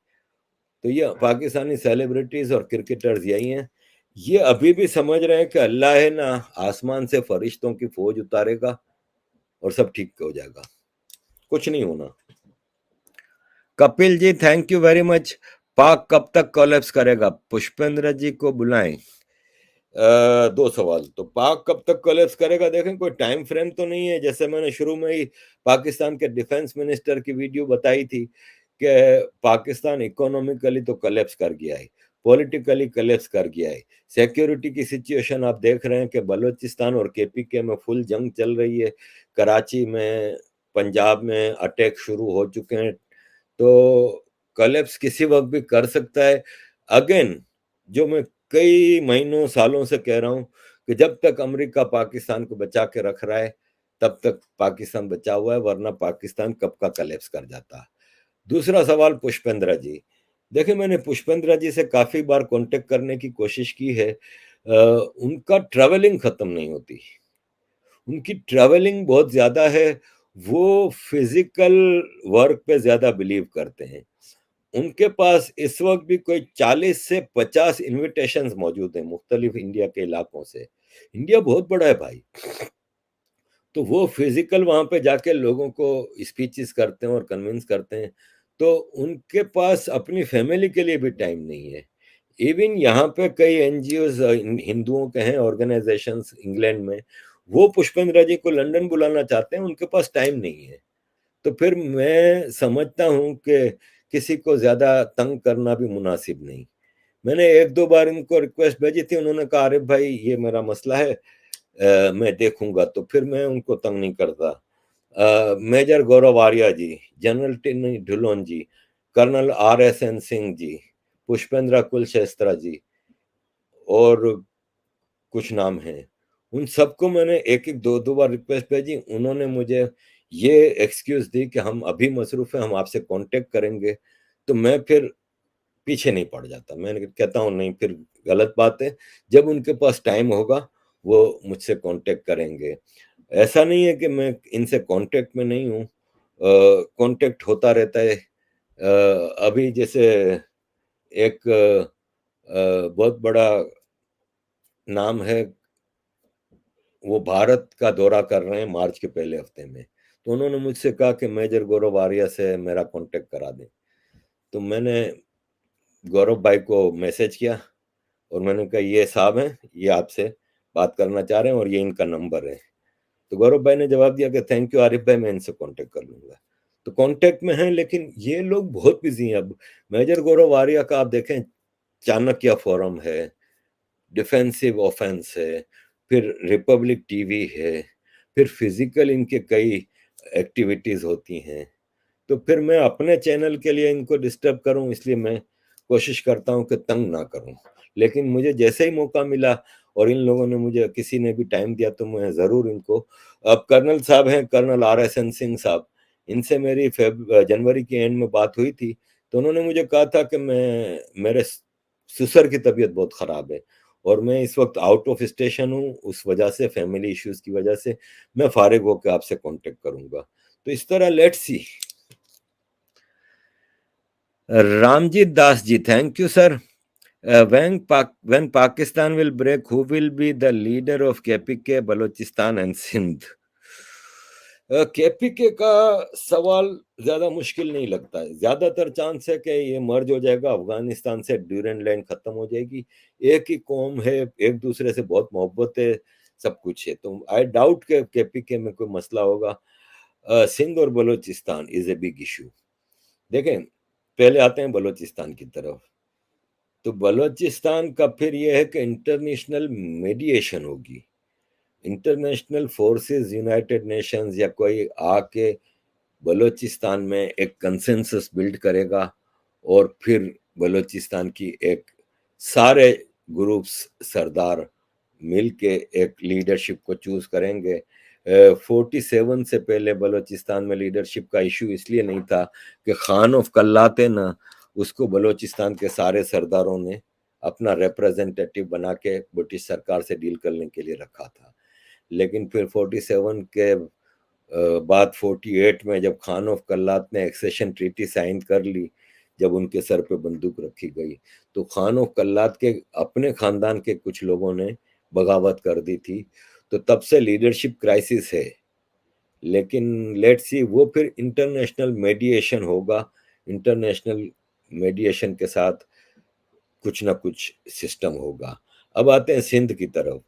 तो ये पाकिस्तानी सेलिब्रिटीज और क्रिकेटर्स यही हैं। ये अभी भी समझ रहे हैं कि अल्लाह है ना, आसमान से फरिश्तों की फौज उतारेगा और सब ठीक हो जाएगा। कुछ नहीं होना। Kapil ji thank you very much. पाक कब तक कोलैप्स करेगा? पुष्पेंद्र जी को बुलाएं। दो सवाल। तो पाक कब तक कोलैप्स करेगा, देखें कोई टाइम फ्रेम तो नहीं है। जैसे मैंने शुरू में ही पाकिस्तान के डिफेंस मिनिस्टर की वीडियो बताई थी कि पाकिस्तान इकोनॉमिकली तो कोलैप्स कर गया है, पॉलिटिकली कोलैप्स कर गया है। सिक्योरिटी की सिचुएशन आप देख रहे हैं कि बलूचिस्तान और केपीके में फुल जंग चल रही है। कराची में, पंजाब में अटैक शुरू हो चुके हैं। तो कोलैप्स किसी वक्त भी कर सकता है। अगेन, जो मैं कई महीनों सालों से कह रहा हूं कि जब तक अमेरिका पाकिस्तान को बचा के रख रहा है तब तक पाकिस्तान बचा हुआ है, वरना पाकिस्तान कब का कोलैप्स कर जाता। दूसरा सवाल पुष्पेंद्र जी। देखिए, मैंने पुष्पेंद्र जी से काफी बार कांटेक्ट करने की कोशिश की है। उनका ट्रैवलिंग खत्म नहीं होती, उनकी ट्रैवलिंग बहुत ज्यादा है। वो फिजिकल वर्क पे ज्यादा बिलीव करते हैं। उनके पास इस वक्त भी कोई 40 से 50 इनविटेशंस मौजूद हैं मुख्तलिफ इंडिया के इलाकों से। इंडिया बहुत बड़ा है भाई। तो वो फिजिकल वहां पे जाके लोगों को स्पीचेस करते हैं और कन्विंस करते हैं। तो उनके पास अपनी फैमिली के लिए भी टाइम नहीं है। इवन यहाँ पे कई एनजीओज हिंदुओं के हैं, ऑर्गेनाइजेशंस इंग्लैंड में, वो पुष्पेंद्र जी को लंदन बुलाना चाहते हैं, उनके पास टाइम नहीं है। तो फिर मैं समझता हूँ कि किसी को ज्यादा तंग करना भी मुनासिब नहीं। मैंने एक दो बार इनको रिक्वेस्ट भेजी थी, उन्होंने कहा अरे भाई ये मेरा मसला है, मैं देखूंगा। तो फिर मैं उनको तंग नहीं करता। Major Gaurav Arya ji, general Tiny Dhillon ji, colonel R S N Singh ji, Pushpendra Kulshrestha ji और कुछ नाम हैं, उन सबको मैंने एक एक दो दो बार रिक्वेस्ट भेजी। उन्होंने मुझे ये एक्सक्यूज दी कि हम अभी मसरूफ हैं, हम आपसे कांटेक्ट करेंगे। तो मैं फिर पीछे नहीं पड़ जाता, मैं कहता हूँ नहीं, फिर गलत बात है। जब उनके पास टाइम होगा वो मुझसे कांटेक्ट करेंगे। ऐसा नहीं है कि मैं इनसे कांटेक्ट में नहीं हूँ, कांटेक्ट होता रहता है। अभी जैसे एक बहुत बड़ा नाम है, वो भारत का दौरा कर रहे हैं मार्च के पहले हफ्ते में। तो उन्होंने मुझसे कहा कि मेजर गौरव आर्या से मेरा कांटेक्ट करा दें। तो मैंने गौरव भाई को मैसेज किया और मैंने कहा ये साहब हैं, ये आपसे बात करना चाह रहे हैं और ये इनका नंबर है। तो गौरव भाई ने जवाब दिया कि थैंक यू आरिफ भाई, मैं इनसे कांटेक्ट कर लूंगा। तो कांटेक्ट में हैं, लेकिन ये लोग बहुत बिजी हैं अब। मेजर गौरव आर्या का आप देखें, चाणक्य फोरम है, डिफेंसिव ऑफेंस है, फिर रिपब्लिक टीवी है, फिर फिजिकल इनके कई एक्टिविटीज होती हैं। तो फिर मैं अपने चैनल के लिए इनको डिस्टर्ब करूं, इसलिए मैं कोशिश करता हूं कि तंग ना करूं। लेकिन मुझे जैसे ही मौका मिला और इन लोगों ने मुझे, किसी ने भी टाइम दिया, तो मैं जरूर इनको। अब कर्नल साहब हैं, colonel R S N Singh साहब, इनसे मेरी जनवरी के एंड में बात हुई थी। तो उन्होंने मुझे कहा था कि मेरे ससुर की तबीयत बहुत खराब है और मैं इस वक्त आउट ऑफ स्टेशन हूँ, उस वजह से, फैमिली इश्यूज की वजह से मैं फारिग होकर आपसे कांटेक्ट करूंगा। तो इस तरह let's see. Ramjit Das ji thank you sir. When Pakistan will break, who will be the leader of KPK, Balochistan and Sindh? KPK का सवाल ज्यादा मुश्किल नहीं लगता है। ज्यादातर चांस है कि ये मर्ज हो जाएगा, अफगानिस्तान से ड्यूरेंट लाइन खत्म हो जाएगी। एक ही कौम है, एक दूसरे से बहुत मोहब्बत है, सब कुछ है। तो आई डाउट के केपीके में कोई मसला होगा। सिंध और Balochistan is a big issue. देखें, पहले आते हैं बलोचिस्तान की तरफ। तो बलोचिस्तान का फिर यह है कि इंटरनेशनल मीडिएशन होगी। इंटरनेशनल फोर्सेस, यूनाइटेड नेशंस या कोई आके बलोचिस्तान में एक कंसेंसस बिल्ड करेगा और फिर बलोचिस्तान की एक, सारे ग्रुप्स, सरदार मिलके एक लीडरशिप को चूज करेंगे। 47 से पहले बलोचिस्तान में लीडरशिप का इशू इसलिए नहीं था कि खान ऑफ कल्लात है ना, उसको बलोचिस्तान के सारे सरदारों ने अपना रिप्रेजेंटेटिव बना के ब्रिटिश सरकार से डील करने के लिए रखा था। लेकिन फिर 47 के बाद 48 में जब खान ऑफ कल्लात ने एक्सेशन ट्रीटी साइन कर ली, जब उनके सर पे बंदूक रखी गई, तो खान ऑफ कल्लात के अपने खानदान के कुछ लोगों ने बगावत कर दी थी। तो तब से लीडरशिप क्राइसिस है। लेकिन लेट्स सी, वो फिर इंटरनेशनल मेडिएशन होगा, इंटरनेशनल मेडिएशन के साथ कुछ ना कुछ सिस्टम होगा। अब आते हैं सिंध की तरफ।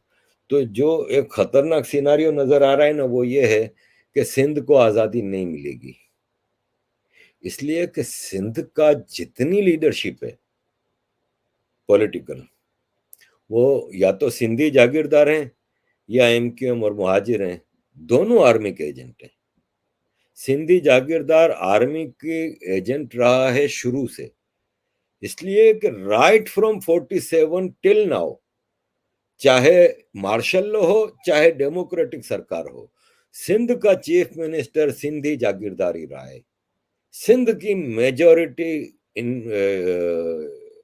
तो जो एक खतरनाक सिनारियो नजर आ रहा है ना, वो ये है कि सिंध को आजादी नहीं मिलेगी, इसलिए कि सिंध का जितनी लीडरशिप है पॉलिटिकल, वो या तो सिंधी जागीरदार हैं या एमक्यूएम और मुहाजिर हैं, दोनों आर्मी के एजेंट हैं। सिंधी जागीरदार आर्मी के एजेंट रहा है शुरू से, इसलिए कि राइट फ्रॉम 47 टिल नाउ, चाहे मार्शल लॉ हो चाहे डेमोक्रेटिक सरकार हो, सिंध का चीफ मिनिस्टर सिंधी जागीरदार ही रहा है। सिंध की मेजॉरिटी इन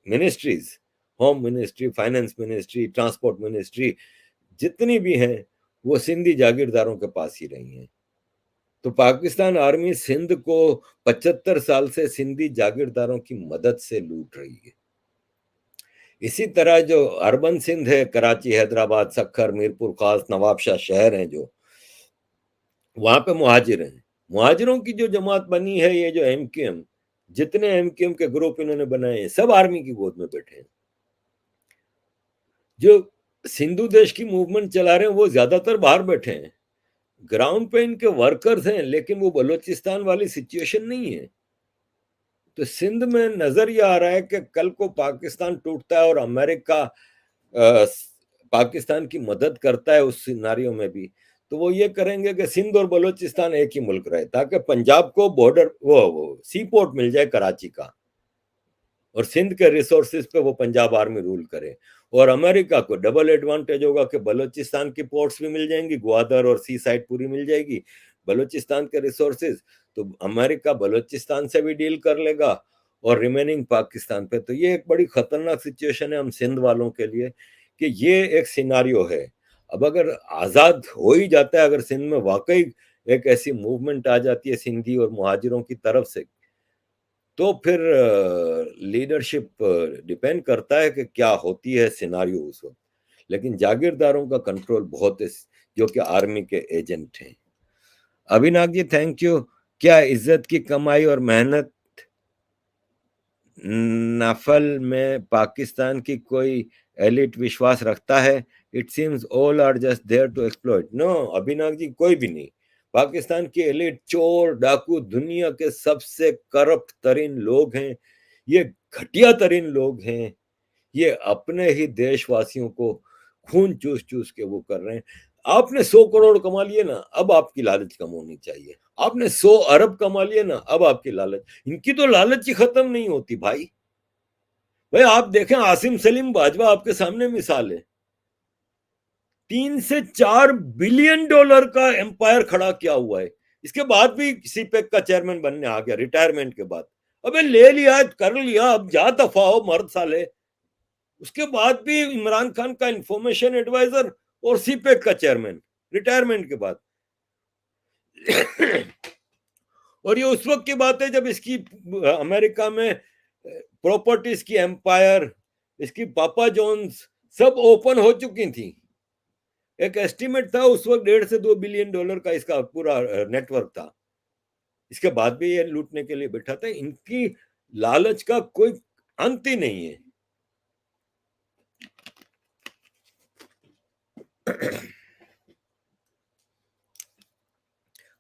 ministries, home ministry, finance ministry, transport ministry, जितनी भी हैं वो सिंधी जागीरदारों के पास ही रही हैं। तो पाकिस्तान आर्मी सिंध को 75 साल से सिंधी जागीरदारों की मदद से लूट रही है। इसी तरह जो अर्बन सिंध है, कराची, हैदराबाद, सखर, मीरपुर खास, नवाबशाह शहर हैं जो, वहां पे मुहाजिर हैं। मुहाजिरों की जो जमात बनी है, ये जो एमक्यूएम, जितने एमक्यूएम के ग्रुप इन्होंने बनाए हैं, सब आर्मी की गोद में बैठे हैं। जो सिंधु देश की मूवमेंट चला रहे हैं वो ज्यादातर बाहर बैठे हैं, ग्राउंड पे इनके वर्कर्स हैं, लेकिन वो बलूचिस्तान वाली सिचुएशन नहीं है। तो सिंध में नजर ये आ रहा है कि कल को पाकिस्तान टूटता है और अमेरिका पाकिस्तान की मदद करता है उस सिनारियों में भी, तो वो ये करेंगे कि सिंध और बलूचिस्तान एक ही मुल्क रहे, ताकि पंजाब को बॉर्डर वो सी पोर्ट मिल जाए कराची का, और सिंध के रिसोर्सेज पे वो पंजाब आर्मी रूल करे। और अमेरिका को डबल एडवांटेज होगा कि बलूचिस्तान की पोर्ट्स भी मिल जाएंगी, ग्वादर और सी साइड पूरी मिल जाएगी, बलूचिस्तान के रिसोर्सेज, तो अमेरिका बलूचिस्तान से भी डील कर लेगा और रिमेनिंग पाकिस्तान पे। तो ये एक बड़ी खतरनाक सिचुएशन है हम सिंध वालों के लिए, कि ये एक सिनारियो है। अब अगर आजाद हो ही जाता है, अगर सिंध में वाकई एक ऐसी मूवमेंट आ जाती है सिंधी और मुहाजिरों की तरफ से, तो फिर लीडरशिप डिपेंड करता है कि क्या होती है सिनारियो उस वक्त। लेकिन जागीरदारों का कंट्रोल बहुत है, जो कि आर्मी के एजेंट हैं। अभिनाग जी थैंक यू। क्या इज्जत की कमाई और मेहनत नफल में पाकिस्तान की कोई एलिट विश्वास रखता है? It seems all are just there to exploit. No Abhinag ji, कोई भी नहीं। पाकिस्तान की एलिट चोर डाकू दुनिया के सबसे करप्ट तरीन लोग हैं, ये घटिया तरीन लोग हैं, ये अपने ही देशवासियों को खून चूस चूस के वो कर रहे हैं। आपने 100 करोड़ कमा लिए ना, अब आपकी लालच कम होनी चाहिए। आपने 100 अरब कमा लिए ना, अब आपकी लालच, इनकी तो लालच ही खत्म नहीं होती भाई। भाई आप देखें, आसिम सलीम बाजवा आपके सामने मिसाल है, 3 से 4 बिलियन डॉलर का एम्पायर खड़ा किया हुआ है, इसके बाद भी सीपेक का चेयरमैन बनने आ गया रिटायरमेंट के बाद। अबे ले लिया, कर लिया, अब जा दफा हो मर्द साले। उसके बाद भी इमरान खान का इंफॉर्मेशन एडवाइजर और सीपेक का चेयरमैन रिटायरमेंट के बाद। और ये उस वक्त की बात है जब इसकी अमेरिका में प्रॉपर्टीज की एम्पायर, इसकी पापा जॉन्स सब ओपन हो चुकी थी। एक एस्टिमेट था उस वक्त 1.5 से 2 बिलियन डॉलर का इसका पूरा नेटवर्क था। इसके बाद भी ये लूटने के लिए बैठा था। इनकी लालच का कोई अंत ही नहीं है।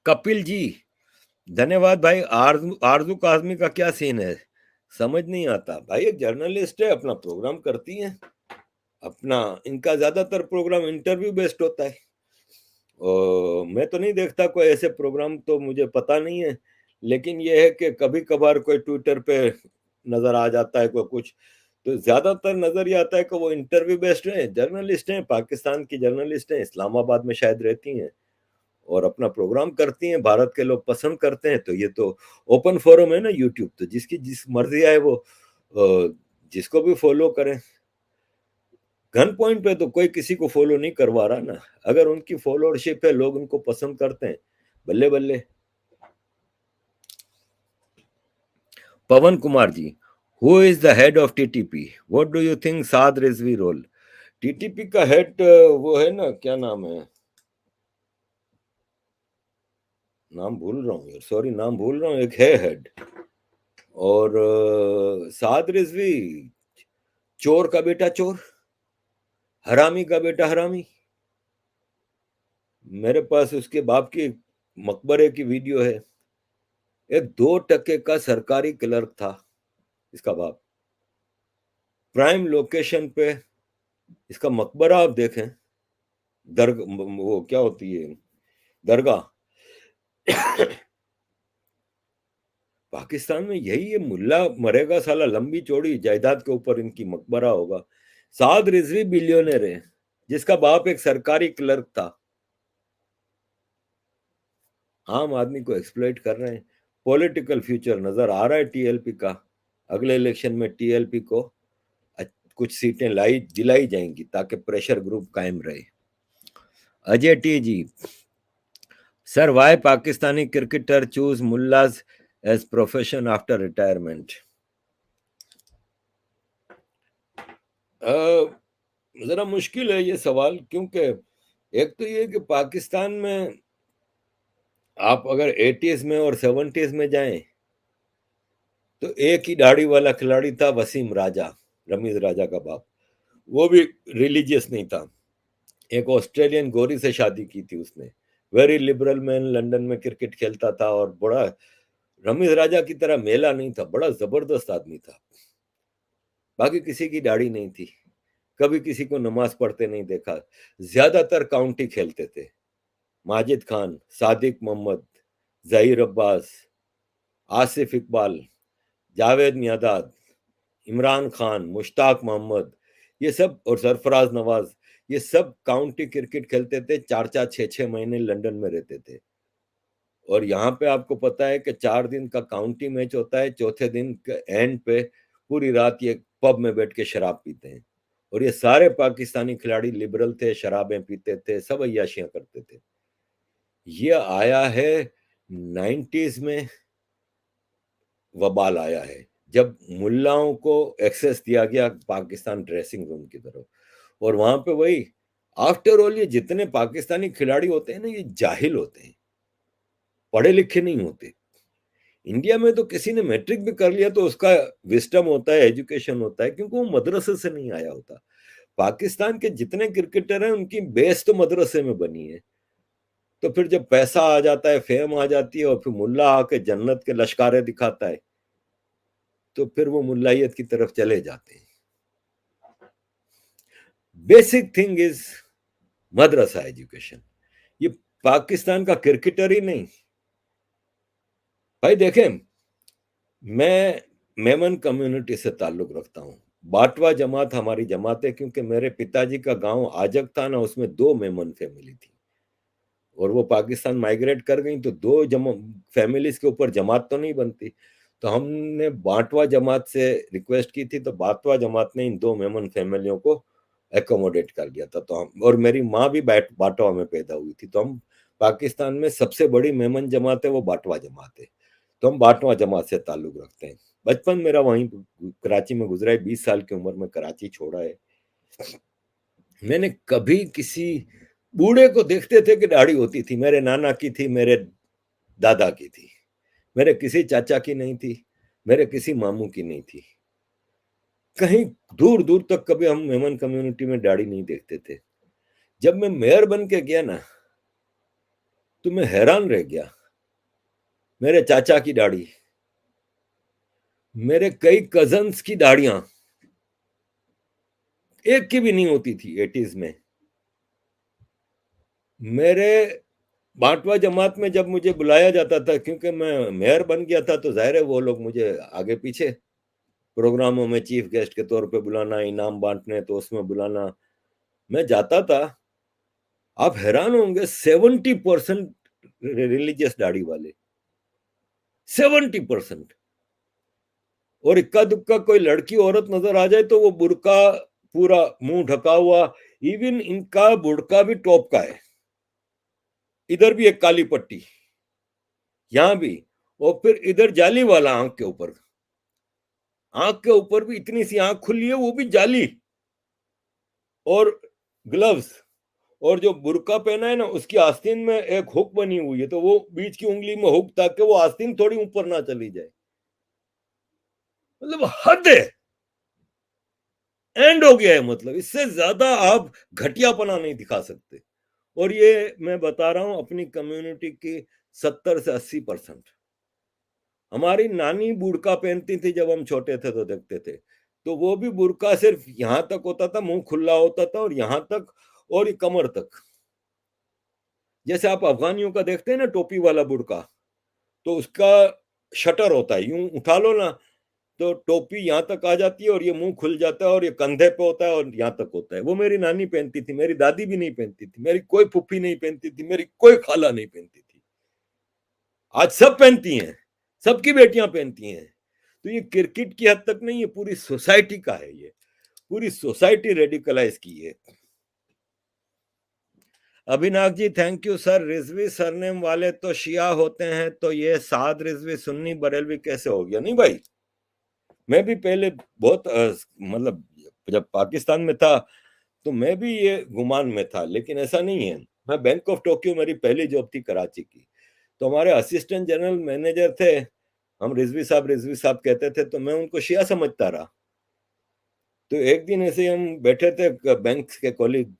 कपिल जी धन्यवाद भाई। आरजू आरजू काजमी का क्या सीन है समझ नहीं आता भाई। एक जर्नलिस्ट है, अपना प्रोग्राम करती है, अपना इनका ज्यादातर प्रोग्राम इंटरव्यू बेस्ड होता है। और मैं तो नहीं देखता कोई ऐसे प्रोग्राम, तो मुझे पता नहीं है। लेकिन ये है कि कभी कभार कोई ट्विटर पे नजर आ जाता है कोई कुछ, तो ज्यादातर नजर ये आता है कि वो इंटरव्यू बेस्ड है, जर्नलिस्ट हैं, पाकिस्तान की जर्नलिस्ट हैं, इस्लामाबाद में शायद रहती हैं और अपना प्रोग्राम करती हैं, भारत के लोग पसंद करते हैं। तो ये तो ओपन फोरम है ना यूट्यूब, तो जिसकी जिस मर्जी आए वो जिसको भी फॉलो करें। गन पॉइंट पे तो कोई किसी को फॉलो नहीं करवा रहा ना। अगर उनकी फॉलोअरशिप है, लोग उनको पसंद करते हैं, बल्ले बल्ले। Pawan Kumar ji, who is the head of TTP? What do you think Saad Rizvi role? TTP का हेड वो है ना, क्या नाम है, नाम भूल रहा हूँ यार, सॉरी, नाम भूल रहा हूँ, एक है हेड। और साद रिजवी चोर का बेटा चोर, हरामी का बेटा हरामी। मेरे पास उसके बाप की मकबरे की वीडियो है। एक 2 टके का सरकारी क्लर्क था इसका बाप। प्राइम लोकेशन पे इसका मकबरा आप देखें, वो क्या होती है, दरगाह। पाकिस्तान में यही है, मुल्ला मरेगा साला, लंबी चौड़ी जायदाद के ऊपर इनकी मकबरा होगा। साद रिजवी बिलियनर है, जिसका बाप एक सरकारी क्लर्क था। आम आदमी को एक्सप्लॉइट कर रहे हैं। पॉलिटिकल फ्यूचर नजर आ रहा है टीएलपी का। अगले इलेक्शन में टीएलपी को कुछ सीटें लाई दिलाई जाएंगी ताकि प्रेशर ग्रुप कायम रहे। Ajay T ji, sir, why Pakistani cricketer choose mullahs as profession after retirement? जरा मुश्किल है ये सवाल, क्योंकि एक तो ये कि पाकिस्तान में आप अगर 80s में और 70s में जाएं तो एक ही दाढ़ी वाला खिलाड़ी था, वसीम राजा, रमीज राजा का बाप। वो भी रिलीजियस नहीं था। एक ऑस्ट्रेलियन गोरी से शादी की थी उसने। वेरी लिबरल मैन, लंदन में क्रिकेट खेलता था और बड़ा, रमीज राजा की तरह मेला नहीं था, बड़ा जबरदस्त आदमी था। बाकी किसी की दाढ़ी नहीं थी, कभी किसी को नमाज पढ़ते नहीं देखा। ज्यादातर काउंटी खेलते थे। माजिद खान, सादिक मोहम्मद, जहीर अब्बास, आसिफ इकबाल, जावेद मियादाद, इमरान खान, मुश्ताक मोहम्मद, ये सब, और सरफराज नवाज, ये सब काउंटी क्रिकेट खेलते थे। 4-4 6-6 महीने लंदन में रहते थे। और यहाँ पे आपको पता है कि 4 दिन का काउंटी मैच होता है, चौथे दिन के एंड पे पूरी रात ये पब में बैठ के शराब पीते हैं। और ये सारे पाकिस्तानी खिलाड़ी लिबरल थे, शराबें पीते थे, सब अय्याशियां करते थे। ये आया है 90s में, वबाल आया है, जब मुल्लाओं को एक्सेस दिया गया पाकिस्तान ड्रेसिंग रूम की तरफ। और वहां पे वही, आफ्टर ऑल ये जितने पाकिस्तानी खिलाड़ी होते हैं ना, ये जाहिल होते हैं, पढ़े लिखे नहीं होते। इंडिया में तो किसी ने मैट्रिक भी कर लिया तो उसका विस्डम होता है, एजुकेशन होता है, क्योंकि वो मदरसे से नहीं आया होता। पाकिस्तान के जितने क्रिकेटर हैं उनकी बेस तो मदरसे में बनी है। तो फिर जब पैसा आ जाता है, फेम आ जाती है, और फिर मुल्ला आके जन्नत के लश्कारे दिखाता है, तो फिर वो मुल्लायत की तरफ चले जाते हैं। Basic thing is Madrasa education. ये पाकिस्तान का क्रिकेटर ही नहीं, भाई देखें, मैं मेमन कम्युनिटी से ताल्लुक रखता हूँ। बाटवा जमात हमारी जमात है, क्योंकि मेरे पिताजी का गांव आजक था ना, उसमें 2 मेमन फैमिली थी। और वो पाकिस्तान माइग्रेट कर गई, तो फैमिलीज के ऊपर जमात तो नहीं बनती। तो हमने बाटवा जमात से रिक्वेस्ट की थी, तो बाटवा जमात ने इन 2 मेमन फैमिलियों को एकोमोडेट कर दिया था। तो हम, और मेरी माँ भी बाटवा में पैदा हुई थी, तो हम, पाकिस्तान में सबसे बड़ी मेमन जमात है वो बाटवा जमात है। तो हम बाटवा जमात से ताल्लुक रखते हैं। बचपन मेरा वहीं कराची में गुजरा है, 20 साल की उम्र में कराची छोड़ा है। मैंने कभी किसी बूढ़े को देखते थे कि दाढ़ी होती थी, मेरे नाना की थी, मेरे दादा की थी, मेरे किसी चाचा की नहीं थी, मेरे किसी मामू की नहीं थी। कहीं दूर दूर तक कभी हम मेमन कम्युनिटी में दाढ़ी नहीं देखते थे। जब मैं मेयर बन के गया ना, तो मैं हैरान रह गया। मेरे चाचा की दाढ़ी, मेरे कई कजन्स की दाढ़ियां एक की भी नहीं होती थी 80s में। मेरे बाटवा जमात में जब मुझे बुलाया जाता था, क्योंकि मैं मेयर बन गया था, तो जाहिर है वो लोग मुझे आगे पीछे प्रोग्रामों में चीफ गेस्ट के तौर पे बुलाना, इनाम बांटने, तो उसमें बुलाना, मैं जाता था। आप हैरान होंगे, 70% रिलीजियस दाढ़ी वाले, 70%। और इक्का दुक्का कोई लड़की औरत नजर आ जाए तो वो बुर्का पूरा मुंह ढका हुआ, इवन इनका बुड़का भी टॉप का है, इधर भी एक काली पट्टी, यहां भी, और फिर इधर जाली वाला आंख के ऊपर भी इतनी सी आंख खुली है, वो भी जाली, और ग्लव्स, और जो बुर्का पहना है ना उसकी आस्तीन में एक हुक बनी हुई है, तो वो बीच की उंगली में हुक, ताकि वो आस्तीन थोड़ी ऊपर ना चली जाए। मतलब हद है, एंड हो गया है, मतलब इससे ज्यादा आप घटियापना नहीं दिखा सकते। और ये मैं बता रहा हूं अपनी कम्युनिटी की 70 से 80%। हमारी नानी बुर्का पहनती थी जब हम छोटे थे तो देखते थे, तो वो भी बुर्का सिर्फ यहां तक होता था, मुंह खुला होता था, और यहां तक, और ये कमर तक। जैसे आप अफगानियों का देखते हैं ना टोपी वाला बुर्का, तो उसका शटर होता है, यूं उठा लो ना तो टोपी यहाँ तक आ जाती है, और ये मुंह खुल जाता है, और ये कंधे पे होता है, और यहाँ तक होता है। वो मेरी नानी पहनती थी, मेरी दादी भी नहीं पहनती थी, मेरी कोई फुफ्फी नहीं पहनती थी, मेरी कोई खाला नहीं पहनती थी। आज सब पहनती हैं, सबकी बेटियां पहनती हैं। तो ये क्रिकेट की हद तक नहीं, ये पूरी सोसाइटी का है, ये पूरी सोसाइटी रेडिकलाइज की है। Abhinath ji thank you sir. Rizvi surname वाले तो शिया होते हैं, तो ये साद रिजवी सुन्नी बरेलवी कैसे हो गया? नहीं भाई, मैं भी पहले बहुत मतलब जब पाकिस्तान में था तो मैं भी ये गुमान में था, लेकिन ऐसा नहीं है। मैं बैंक ऑफ टोक्यो, मेरी पहली जॉब थी कराची की, तो हमारे असिस्टेंट जनरल मैनेजर थे, हम रिजवी साहब कहते थे, तो मैं उनको शिया समझता रहा। तो एक दिन ऐसे हम बैठे थे बैंक के कॉलीग,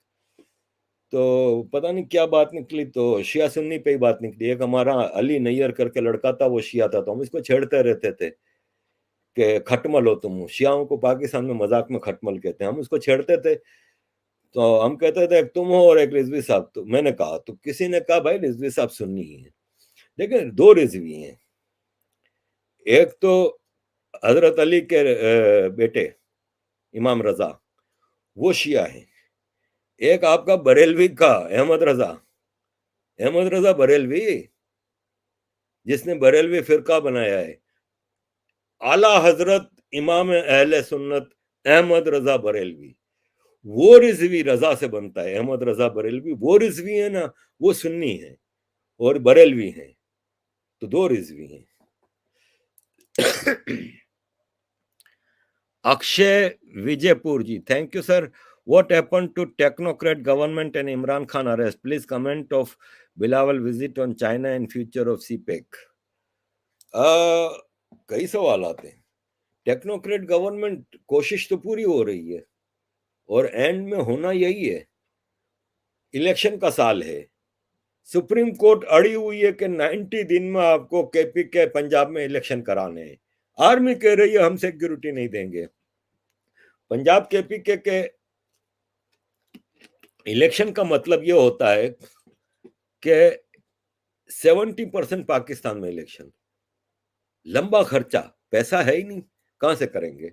तो पता नहीं क्या बात निकली, तो शिया सुन्नी पे ही बात निकली। एक हमारा अली नैयर करके लड़का था, वो शिया था, तो हम इसको छेड़ते रहते थे कि खटमल हो तुम। शियाओं को पाकिस्तान में मजाक में खटमल कहते हैं, हम उसको छेड़ते थे। तो हम कहते थे एक तुम हो और एक रिजवी साहब। तो मैंने कहा, तो किसी ने कहा भाई रिजवी साहब सुन्नी ही है, लेकिन दो रिजवी हैं। एक तो हजरत अली के बेटे इमाम रजा, वो शिया है। एक आपका बरेलवी का अहमद रजा बरेलवी, जिसने बरेलवी फिरका बनाया है। आला हजरत इमाम अहले सुन्नत अहमद रजा बरेलवी, वो रिजवी रजा से बनता है। अहमद रजा बरेलवी वो रिजवी है ना, वो सुन्नी है, और बरेलवी है, तो दो रिजवी हैं। Akshay Vijaypur ji thank you sir. What happened to technocrat government and Imran Khan arrest? Please comment of Bilawal visit on China and future of CPEC. कई सवाल आते हैं। टेक्नोक्रेट गवर्नमेंट कोशिश तो पूरी हो रही है, और एंड में होना यही है। इलेक्शन का साल है, सुप्रीम कोर्ट अड़ी हुई है कि 90 दिन में आपको केपी के पंजाब में इलेक्शन कराने हैं। आर्मी कह रही है हम सिक्योरिटी नहीं देंगे। पंजाब केपी के इलेक्शन का मतलब ये होता है कि 70% पाकिस्तान में इलेक्शन, लंबा खर्चा, पैसा है ही नहीं, कहां से करेंगे?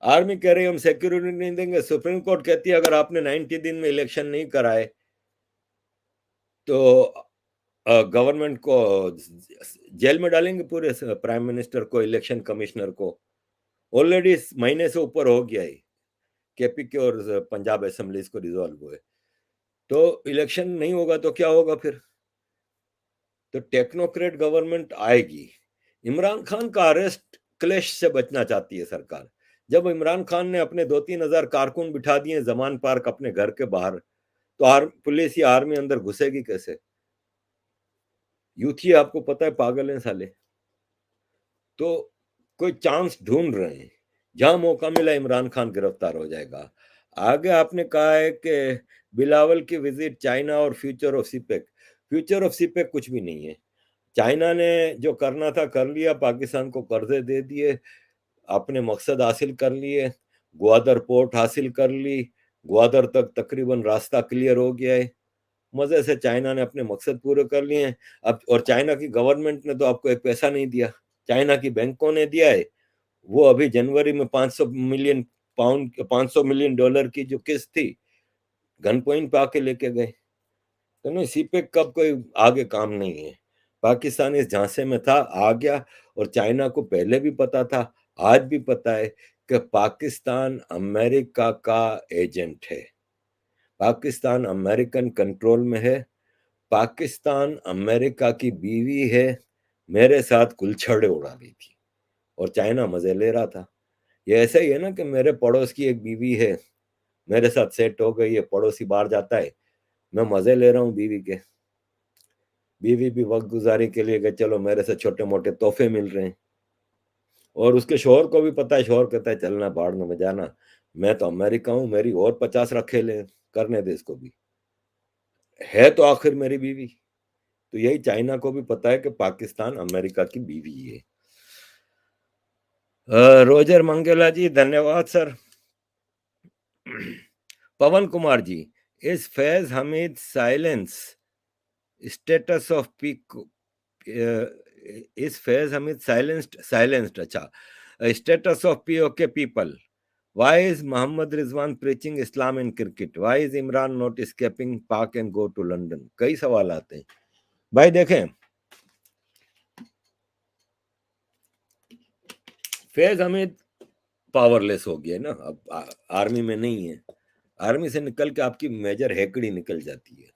आर्मी कह रही है हम सिक्योरिटी नहीं देंगे, सुप्रीम कोर्ट कहती है अगर आपने 90 दिन में इलेक्शन नहीं कराए तो गवर्नमेंट को जेल में डालेंगे, पूरे प्राइम मिनिस्टर को, इलेक्शन कमिश्नर को। ऑलरेडी महीने से ऊपर हो गया है, केपी के और पंजाब असेंबलीज को रिजॉल्व हुए, तो इलेक्शन नहीं होगा तो क्या होगा फिर? तो टेक्नोक्रेट गवर्नमेंट आएगी। इमरान खान का अरेस्ट क्लैश से बचना चाहती है सरकार। जब इमरान खान ने अपने 2-3 हजार कारकुन बिठा दिए जमान पार्क अपने घर के बाहर, तो पुलिस या आर्मी अंदर घुसेगी कैसे? यूथ ही आपको पता है पागल है साले। तो कोई चांस ढूंढ रहे हैं, जहां मौका मिला इमरान खान गिरफ्तार हो जाएगा। आगे आपने कहा है कि बिलावल की विजिट चाइना और future of CPEC. Future of CPEC कुछ भी नहीं है। चाइना ने जो करना था कर लिया, पाकिस्तान को कर्जे दे दिए, अपने मकसद हासिल कर लिए, ग्वादर पोर्ट हासिल कर ली, ग्वादर तक तकरीबन रास्ता क्लियर हो गया है। मजे से चाइना ने अपने मकसद पूरे कर लिए हैं। अब और चाइना की गवर्नमेंट ने तो आपको एक पैसा नहीं दिया, चाइना की बैंकों ने दिया है। वो अभी जनवरी में 500 मिलियन पाउंड, 500 मिलियन डॉलर की जो किस्त थी, गन पॉइंट पे आके लेके गए। तो नहीं, सीपेक का कोई आगे काम नहीं है। पाकिस्तान इस झांसे में था, आ गया, और चाइना को पहले भी पता था, आज भी पता है कि पाकिस्तान अमेरिका का एजेंट है, पाकिस्तान अमेरिकन कंट्रोल में है, पाकिस्तान अमेरिका की बीवी है, मेरे साथ गुलछड़े उड़ा रही थी और चाइना मजे ले रहा था। ये ऐसा ही है ना कि मेरे पड़ोस की एक बीवी है, मेरे साथ सेट हो गई है, पड़ोसी बाहर जाता है, मैं मजे ले रहा हूँ बीवी के। बीवी भी वक्त गुजारी के लिए कि चलो मेरे से छोटे मोटे तोहफे मिल रहे हैं, और उसके शोहर को भी पता है, शोहर कहता है चलना बाहर में जाना, मैं तो अमेरिका हूँ, मेरी और 50 रखे ले, करने दे इसको भी, है तो आखिर मेरी बीवी। तो यही चाइना को भी पता है कि पाकिस्तान अमेरिका की बीवी है। रोजर मंगेला जी धन्यवाद सर। पवन कुमार जी, इस Faiz Hamid silence status off peak, इस फैज हमीद साइलेंस्ड अच्छा, status of PoK people, why is Mohammad Rizwan preaching Islam in cricket, why is Imran not escaping Pak and go to London? कई सवाल आते हैं भाई। देखें, फैज हमीद पावरलेस हो गया ना, अब आर्मी में नहीं है, आर्मी से निकल के आपकी मेजर हैकड़ी निकल जाती है।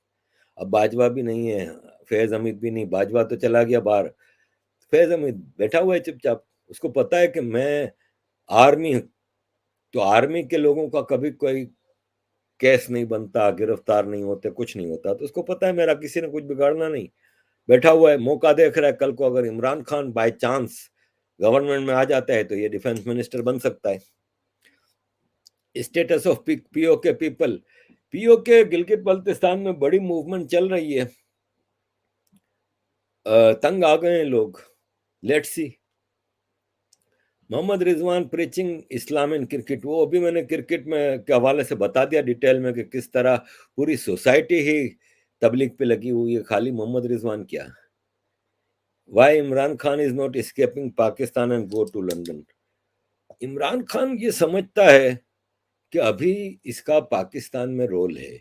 अब बाजवा भी नहीं है, फैज हमीद भी नहीं, बाजवा तो चला गया बाहर, फैज हमीद बैठा हुआ है चुपचाप। उसको पता है कि मैं आर्मी, तो आर्मी के लोगों का कभी कोई केस नहीं बनता, गिरफ्तार नहीं होते, कुछ नहीं होता, तो उसको पता है मेरा किसी ने कुछ बिगाड़ना नहीं। बैठा हुआ है, मौका देख रहा है, कल को अगर Imran Khan by chance government में आ जाता है तो ये डिफेंस मिनिस्टर बन सकता है। Status of PoK people, PoK Gilgit Baltistan में बड़ी मूवमेंट चल रही है, तंग आ गए हैं लोग, let's see. Mohammad Rizwan preaching Islam in cricket, वो अभी मैंने क्रिकेट में के हवाले से बता दिया डिटेल में कि किस तरह पूरी सोसाइटी ही तबलीग पे लगी हुई है, खाली मोहम्मद रिजवान क्या। Why Imran Khan is not escaping Pakistan and go to London, Imran Khan ये समझता है कि अभी इसका पाकिस्तान में रोल है,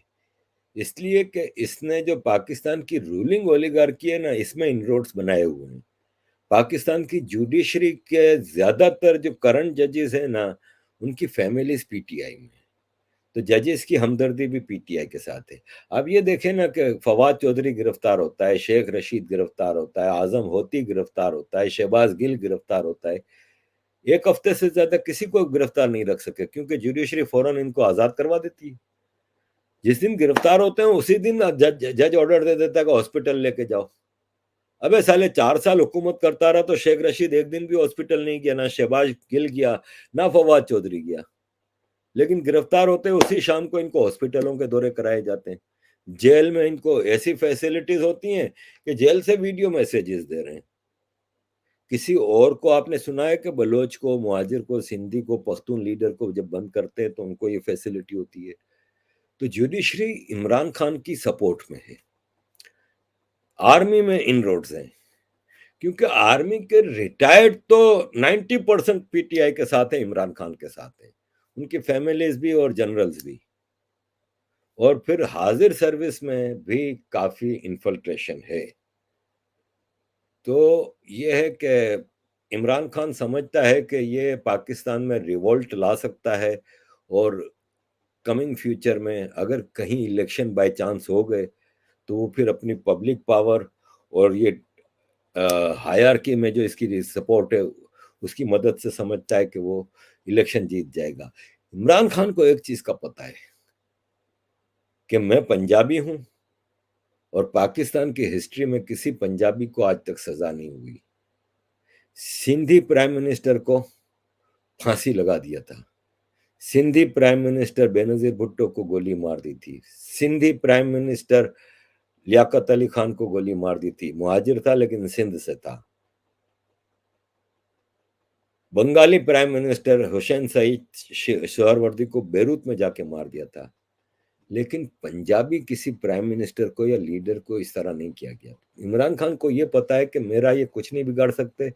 इसलिए कि इसने जो पाकिस्तान की रूलिंग ओलिगार्की है ना, इसमें इनरोड्स बनाए हुए हैं। पाकिस्तान की जुडिशरी के ज्यादातर जो करंट जजेस हैं ना, उनकी फैमिलीज पीटीआई में, तो जजेस की हमदर्दी भी पीटीआई के साथ है। अब ये देखें ना कि फवाद चौधरी गिरफ्तार होता है, शेख रशीद गिरफ्तार होता है, आजम होती गिरफ्तार होता है, शहबाज गिल गिरफ्तार होता है, एक हफ्ते से ज्यादा किसी को गिरफ्तार नहीं रख सके, क्योंकि जुडिशरी फौरन इनको आजाद करवा देती है। जिस दिन गिरफ्तार होते हैं उसी दिन जज ऑर्डर दे देता है कि हॉस्पिटल लेके जाओ। अबे साले 4 साल हुकूमत करता रहा तो शेख रशीद एक दिन भी हॉस्पिटल नहीं गया, ना शहबाज गिल गया, ना फवाद चौधरी गया, लेकिन गिरफ्तार होते उसी शाम को इनको हॉस्पिटलों के दौरे कराए जाते हैं। जेल में इनको ऐसी फैसिलिटीज होती हैं कि जेल से वीडियो मैसेजेस दे रहे हैं। किसी और को आपने सुना है कि बलोच को, मुहाजिर को, सिंधी को, पख्तून लीडर को जब बंद करते हैं तो उनको ये फैसिलिटी होती है। तो जुडिशरी इमरान खान की सपोर्ट में है। आर्मी में इनरोड्स हैं, क्योंकि आर्मी के रिटायर्ड तो 90% पीटीआई के साथ है, इमरान खान के साथ है, उनकी फैमिलीज भी और जनरल्स भी, और फिर हाजिर सर्विस में भी काफी इन्फिल्ट्रेशन है। तो ये है कि इमरान खान समझता है कि ये पाकिस्तान में रिवोल्ट ला सकता है, और कमिंग फ्यूचर में अगर कहीं इलेक्शन बाय चांस हो गए तो वो फिर अपनी पब्लिक पावर और ये हायरार्की में जो इसकी सपोर्ट है उसकी मदद से समझता है कि वो इलेक्शन जीत जाएगा। इमरान खान को एक चीज का पता है कि मैं पंजाबी हूं, और पाकिस्तान की हिस्ट्री में किसी पंजाबी को आज तक सजा नहीं हुई। सिंधी प्राइम मिनिस्टर को फांसी लगा दिया था, सिंधी प्राइम मिनिस्टर बेनजीर भुट्टो को गोली मार दी थी, सिंधी प्राइम मिनिस्टर लियाकत अली खान को गोली मार दी थी, मुहाजिर था लेकिन सिंध से था। बंगाली प्राइम मिनिस्टर हुसैन सईद सोहरवर्दी को बेरूत में जाके मार दिया था, लेकिन पंजाबी किसी प्राइम मिनिस्टर को या लीडर को इस तरह नहीं किया गया। इमरान खान को यह पता है कि मेरा ये कुछ नहीं बिगाड़ सकते,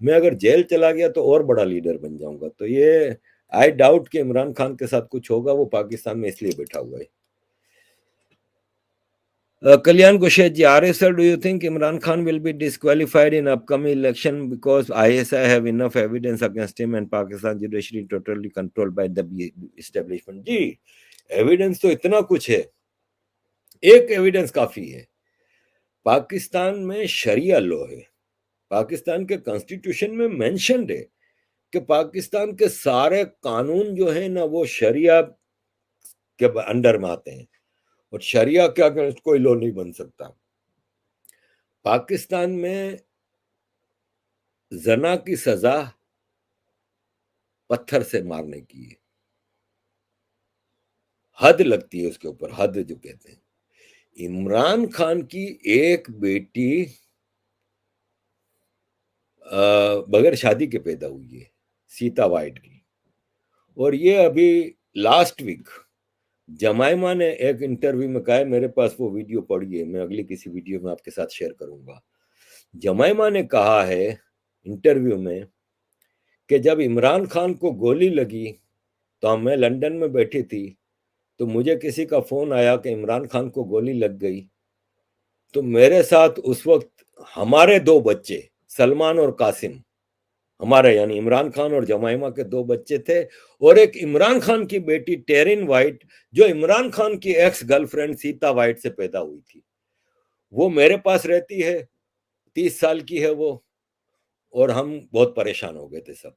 मैं अगर जेल चला गया तो और बड़ा लीडर बन जाऊंगा। तो ये आई डाउट कि इमरान खान के साथ कुछ होगा, वो पाकिस्तान में इसलिए बैठा हुआ है। Kalyan Goshet ji, RS sir, do you think Imran Khan will be disqualified in upcoming election because ISI have enough evidence against him and Pakistan judiciary totally controlled by the establishment? जी, evidence तो इतना कुछ है, एक evidence काफी है। पाकिस्तान में शरिया law है, पाकिस्तान के कॉन्स्टिट्यूशन में मेंशन्ड है कि पाकिस्तान के सारे कानून जो है ना वो शरिया के अंडर में आते हैं, और शरिया क्या कोई लॉ नहीं बन सकता। पाकिस्तान में जना की सजा पत्थर से मारने की है, हद लगती है उसके ऊपर, हद जो कहते हैं। इमरान खान की एक बेटी बगैर शादी के पैदा हुई है, सीता वाइट की, और ये अभी लास्ट वीक जमाइमा ने एक इंटरव्यू में कहा है, मेरे पास वो वीडियो पड़ी है, मैं अगली किसी वीडियो में आपके साथ शेयर करूंगा। जमाइमा ने कहा है इंटरव्यू में कि जब इमरान खान को गोली लगी तो मैं लंदन में बैठी थी, तो मुझे किसी का फोन आया कि इमरान खान को गोली लग गई, तो मेरे साथ उस वक्त हमारे दो बच्चे सलमान और कासिम, हमारे यानी इमरान खान और जमाइमा के दो बच्चे थे, और एक इमरान खान की बेटी टेरिन वाइट जो इमरान खान की एक्स गर्लफ्रेंड सीता वाइट से पैदा हुई थी, वो मेरे पास रहती है, 30 साल की है वो, और हम बहुत परेशान हो गए थे सब।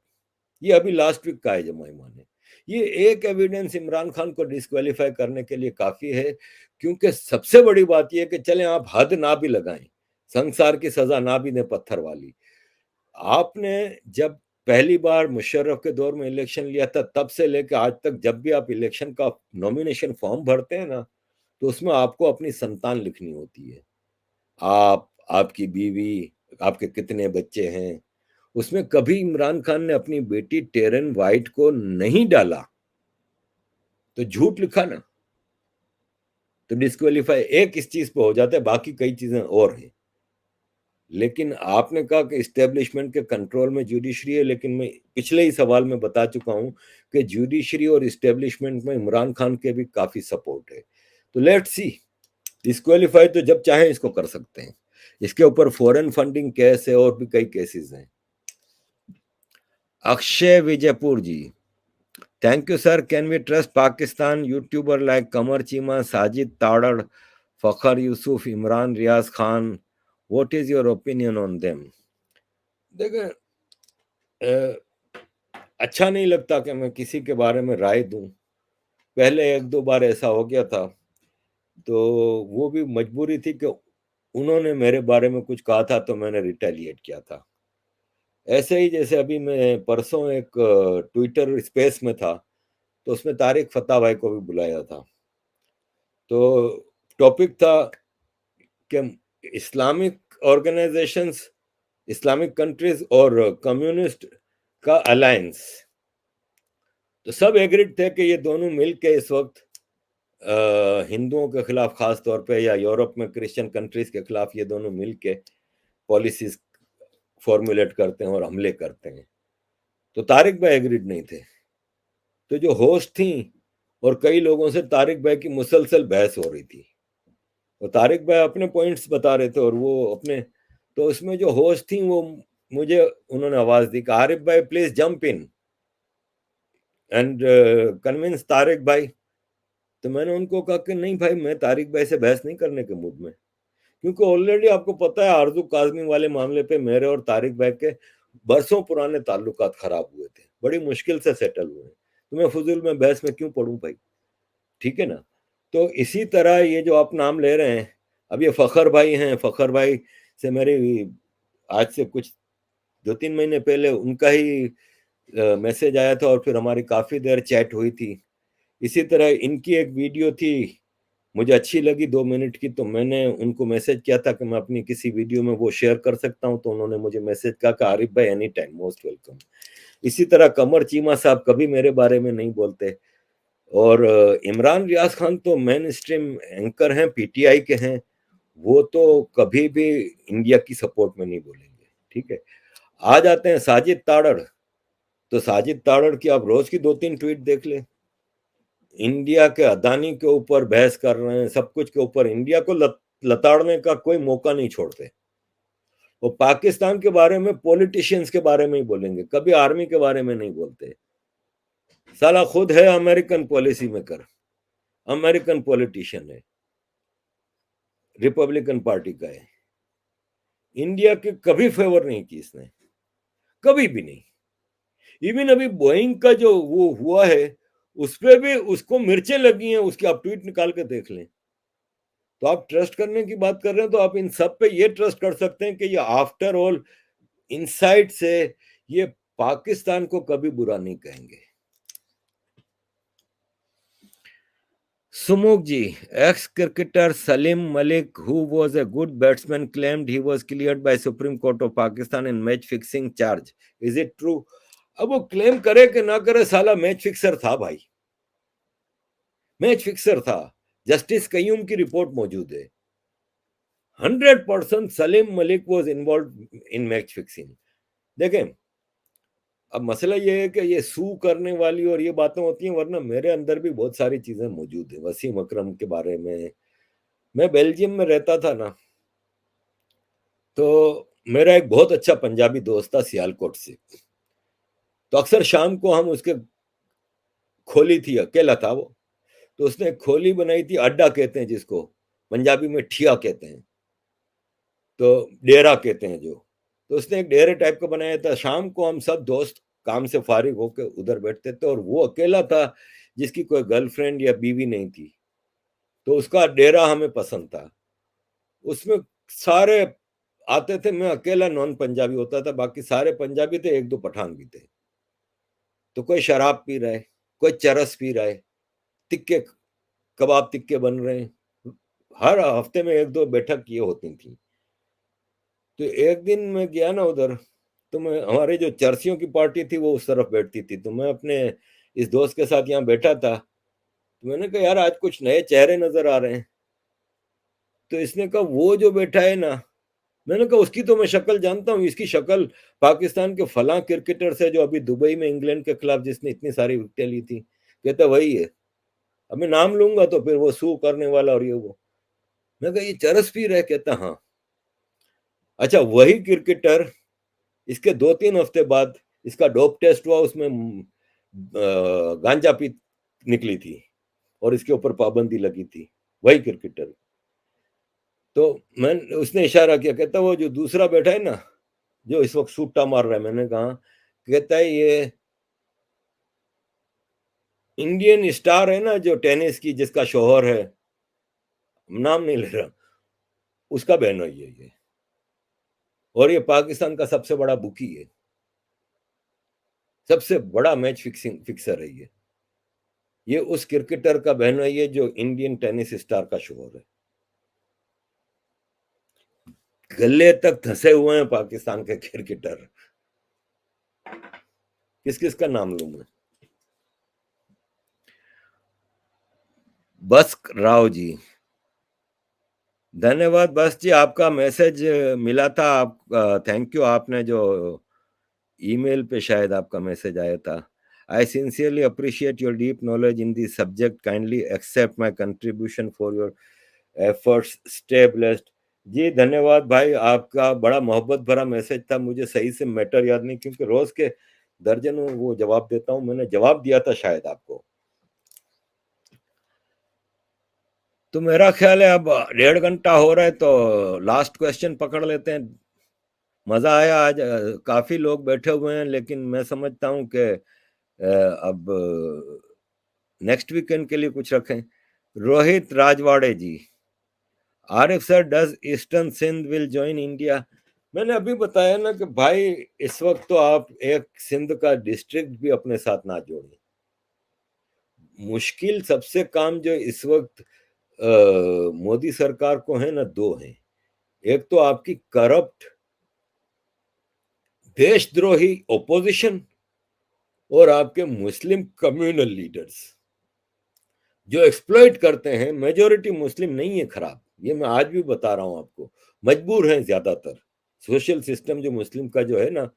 ये अभी लास्ट वीक का है जमाइमा ने। ये एक एविडेंस इमरान खान को डिस्क्वालीफाई करने के लिए काफी है, क्योंकि सबसे बड़ी बात यह है कि चले आप हद ना भी लगाएं, संसार की सजा ना भी दें पत्थर वाली। आपने जब पहली बार मुशर्रफ के दौर में इलेक्शन लिया था, तब से लेकर आज तक जब भी आप इलेक्शन का नॉमिनेशन फॉर्म भरते हैं ना, तो उसमें आपको अपनी संतान लिखनी होती है, आप, आपकी बीवी, आपके कितने बच्चे हैं। उसमें कभी इमरान खान ने अपनी बेटी टेरन वाइट को नहीं डाला, तो झूठ लिखा ना, तो डिस्क्वालीफाई एक इस चीज पे हो जाता है, बाकी कई चीजें और हैं। लेकिन आपने कहा कि इस्टेब्लिशमेंट के कंट्रोल में जुडिशरी है, लेकिन मैं पिछले ही सवाल में बता चुका हूं कि जुडिशरी और इस्टेब्लिशमेंट में इमरान खान के भी काफी सपोर्ट है। तो लेट्स सी, डिस्क्वालीफाई तो जब चाहे इसको कर सकते हैं। इसके ऊपर फॉरेन फंडिंग केस है और भी कई केसेस हैं। Akshay Vijaypur ji, thank you sir, can we trust Pakistan YouTuber like Qamar Cheema, Sajid Tarar, Fakhar Yousuf, Imran Riaz Khan, what is your opinion on them? देखिए, अच्छा नहीं लगता कि मैं किसी के बारे में राय दूं। पहले एक दो बार ऐसा हो गया था, तो वो भी मजबूरी थी कि उन्होंने मेरे बारे में कुछ कहा था तो मैंने रिटेलिएट किया था। ऐसे ही जैसे अभी मैं परसों एक ट्विटर स्पेस में था, तो उसमें तारिक फतेह भाई को भी बुलाया था। तो टॉपिक था कि इस्लामिक ऑर्गेनाइजेशंस, इस्लामिक कंट्रीज और कम्युनिस्ट का अलायंस। तो सब एग्रीड थे कि ये दोनों मिलके इस वक्त हिंदुओं के खिलाफ, खास तौर पे, या यूरोप में क्रिश्चियन कंट्रीज के खिलाफ ये दोनों मिलके पॉलिसीज फॉर्मुलेट करते हैं और हमले करते हैं। तो तारिक भाई एग्रीड नहीं थे। तो जो होस्ट थी, और कई लोगों से तारिक भाई की मुसलसल बहस हो रही थी, और तारिक भाई अपने पॉइंट्स बता रहे थे और वो अपने, तो उसमें जो होस्ट थी वो मुझे उन्होंने आवाज दी कि आरिफ भाई please jump in and convince Tariq भाई। तो मैंने उनको कहा कि नहीं भाई, मैं तारिक भाई से बहस नहीं करने के मूड में, क्योंकि ऑलरेडी आपको पता है आरजू काजमी वाले मामले पे मेरे और तारिक भाई के बरसों पुराने ताल्लुकात खराब हुए थे, बड़ी मुश्किल से सेटल हुए हैं, तो मैं फजूल में बहस में क्यों पढ़ूं भाई, ठीक है ना। तो इसी तरह ये जो आप नाम ले रहे हैं, अब ये फखर भाई हैं, फखर भाई से मेरी आज से कुछ 2-3 महीने पहले उनका ही मैसेज आया था, और फिर हमारी काफी देर चैट हुई थी। इसी तरह इनकी एक वीडियो थी, मुझे अच्छी लगी 2 मिनट की, तो मैंने उनको मैसेज किया था कि मैं अपनी किसी वीडियो में वो शेयर कर सकता हूं, तो उन्होंने मुझे मैसेज कहा कि आरिफ भाई एनी टाइम मोस्ट वेलकम। इसी तरह कमर चीमा साहब कभी मेरे बारे में नहीं बोलते, और इमरान रियाज खान तो मेन स्ट्रीम एंकर हैं, पीटीआई के हैं, वो तो कभी भी इंडिया की सपोर्ट में नहीं बोलेंगे, ठीक है। आ जाते हैं साजिद ताड़ड़, तो साजिद ताड़ड़ की आप रोज की 2-3 ट्वीट देख ले, इंडिया के अदानी के ऊपर बहस कर रहे हैं, सब कुछ के ऊपर इंडिया को लताड़ने का कोई मौका नहीं छोड़ते। वो पाकिस्तान के बारे में पॉलिटिशियंस के बारे में ही बोलेंगे, कभी आर्मी के बारे में नहीं बोलते। साला खुद है American policy maker, American politician है, रिपब्लिकन पार्टी का है। इंडिया के कभी फेवर नहीं की इसने, कभी भी नहीं। इवन अभी बोइंग का जो वो हुआ है उस पे भी उसको मिर्चें लगी हैं, उसकी आप ट्वीट निकाल के देख लें। तो आप ट्रस्ट करने की बात कर रहे हैं तो आप इन सब पे ये ट्रस्ट कर सकते हैं कि ये आफ्टर ऑल इनसाइड से ये पाकिस्तान को कभी बुरा नहीं कहेंगे। सुमुख जी, ex cricketer Salim Malik, who was a good batsman, claimed he was cleared by Supreme Court of Pakistan in match fixing charge. Is it true? अब वो क्लेम करे कि ना करे, साला मैच फिक्सर था भाई, मैच फिक्सर था। जस्टिस कयूम की रिपोर्ट मौजूद है। 100% Salim Malik was involve in match fixing. देखें, अब मसला ये है कि ये सू करने वाली और ये बातें होती हैं, वरना मेरे अंदर भी बहुत सारी चीजें मौजूद है वसीम अकरम के बारे में। मैं बेल्जियम में रहता था ना, तो मेरा एक बहुत अच्छा पंजाबी दोस्त था सियालकोट से। तो अक्सर शाम को हम उसके खोली थी, अकेला था वो, तो उसने खोली बनाई थी, अड्डा कहते हैं जिसको, पंजाबी में ठिया कहते हैं, तो डेरा कहते हैं जो। तो उसने एक डेरे टाइप का बनाया था। शाम को हम सब दोस्त काम से फारिग होकर उधर बैठते थे, और वो अकेला था जिसकी कोई गर्लफ्रेंड या बीवी नहीं थी, तो उसका डेरा हमें पसंद था। उसमें सारे आते थे, मैं अकेला नॉन पंजाबी होता था, बाकी सारे पंजाबी थे, एक दो पठान भी थे। तो कोई शराब पी रहा है, कोई चरस पी रहा है, तिक्के कबाब तिक्के बन रहे हैं, हर हफ्ते में एक दो बैठक ये होती थी। तो एक दिन मैं गया ना उधर, तो मैं, हमारे जो चरसियों की पार्टी थी वो उस तरफ बैठती थी, तो मैं अपने इस दोस्त के साथ यहाँ बैठा था। तो मैंने कहा यार आज कुछ नए चेहरे नजर आ रहे हैं। तो इसने कहा वो जो बैठा है ना, मैंने कहा उसकी तो मैं शक्ल जानता हूँ, इसकी शक्ल पाकिस्तान के फलां क्रिकेटर से जो अभी दुबई में इंग्लैंड के खिलाफ जिसने इतनी सारी विकेटें ली थी। कहता वही है। अब मैं नाम लूंगा तो फिर वो सू करने वाला और ये वो। मैं कहा ये चरस पी रहा है? कहता हाँ। अच्छा, वही क्रिकेटर, इसके 2-3 हफ्ते बाद इसका डोप टेस्ट हुआ, उसमें गांजा पी निकली थी और इसके ऊपर पाबंदी लगी थी, वही क्रिकेटर। तो मैं, उसने इशारा किया, कहता वो जो दूसरा बैठा है ना, जो इस वक्त सूटा मार रहा है। मैंने कहा, कहता है ये इंडियन स्टार है ना जो टेनिस की, जिसका शोहर है, नाम नहीं ले रहा, उसका बहनोई है ये, और ये पाकिस्तान का सबसे बड़ा बुकी है, सबसे बड़ा मैच फिक्सिंग फिक्सर है ये उस क्रिकेटर का बहनोई है जो इंडियन टेनिस स्टार का शोहर है। गले तक धंसे हुए हैं पाकिस्तान के क्रिकेटर। किस किस का नाम लूं मैं? बस राव जी, धन्यवाद। बस जी, आपका मैसेज मिला था, आप थैंक यू। आपने जो ईमेल पे शायद आपका मैसेज आया था। I sincerely appreciate your deep knowledge in this subject, kindly accept my contribution for your efforts, stay blessed. जी धन्यवाद भाई, आपका बड़ा मोहब्बत भरा मैसेज था। मुझे सही से मैटर याद नहीं, क्योंकि रोज के दर्जनों वो जवाब देता हूँ। मैंने जवाब दिया था शायद आपको। तो मेरा ख्याल है अब 1.5 घंटा हो रहा है, तो लास्ट क्वेश्चन पकड़ लेते हैं। मजा आया आज, काफी लोग बैठे हुए हैं, लेकिन मैं समझता हूँ कि अब नेक्स्ट वीकेंड के लिए कुछ रखें। Rohit Rajwade ji, Arif sir, does eastern Sindh will join India? मैंने अभी बताया ना कि भाई इस वक्त तो आप एक सिंध का डिस्ट्रिक्ट भी अपने साथ ना जोड़ें। मुश्किल सबसे काम जो इस वक्त मोदी सरकार को है ना, दो हैं। एक तो आपकी करप्ट देशद्रोही ओपोजिशन, और आपके मुस्लिम कम्युनल लीडर्स जो एक्सप्लॉइट करते हैं। मेजोरिटी मुस्लिम नहीं है खराब, ये मैं आज भी बता रहा हूं आपको, मजबूर हैं ज्यादातर। सोशल सिस्टम जो मुस्लिम का जो है ना,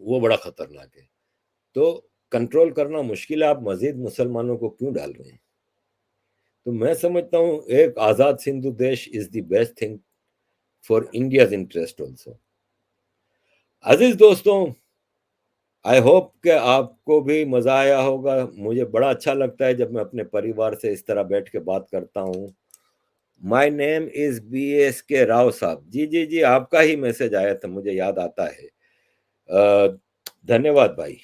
वो बड़ा खतरनाक है। तो कंट्रोल करना मुश्किल है। आप मजीद मुसलमानों को क्यों डाल रहे हैं? तो मैं समझता हूँ एक आजाद सिंधु देश is the best thing for India's interest also. अजीज दोस्तों, आई होप कि आपको भी मजा आया होगा। मुझे बड़ा अच्छा लगता है जब मैं अपने परिवार से इस तरह बैठ के बात करता हूँ। My name is BSK Rao साहब। जी जी जी, आपका ही मैसेज आया था, मुझे याद आता है। धन्यवाद भाई।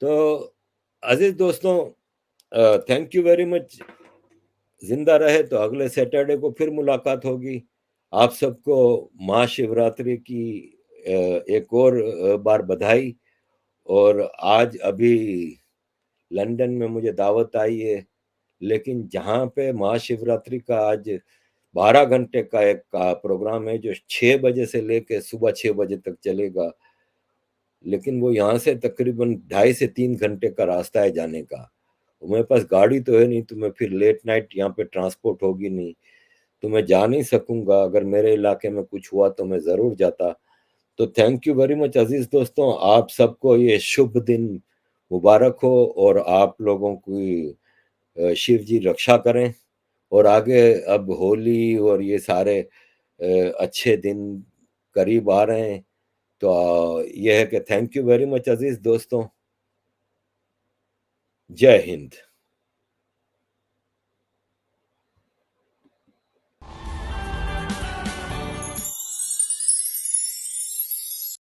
तो अजीज दोस्तों, थैंक यू वेरी मच। जिंदा रहे तो अगले सैटरडे को फिर मुलाकात होगी। आप सबको महाशिवरात्रि की एक और बार बधाई। और आज अभी लंदन में मुझे दावत आई है, लेकिन जहाँ पे महाशिवरात्रि का आज 12 घंटे का एक प्रोग्राम है जो 6 बजे से लेके सुबह 6 बजे तक चलेगा, लेकिन वो यहाँ से तकरीबन 2.5 से 3 घंटे का रास्ता है जाने का। मेरे पास गाड़ी तो है नहीं, तो मैं फिर लेट नाइट यहाँ पे ट्रांसपोर्ट होगी नहीं, तो मैं जा नहीं सकूंगा। अगर मेरे इलाके में कुछ हुआ तो मैं जरूर जाता। तो थैंक यू वेरी मच अजीज दोस्तों, आप सबको ये शुभ दिन मुबारक हो और आप लोगों की शिव जी रक्षा करें। और आगे अब होली और ये सारे अच्छे दिन करीब आ रहे हैं। तो यह है कि थैंक यू वेरी मच अजीज दोस्तों। जय हिंद।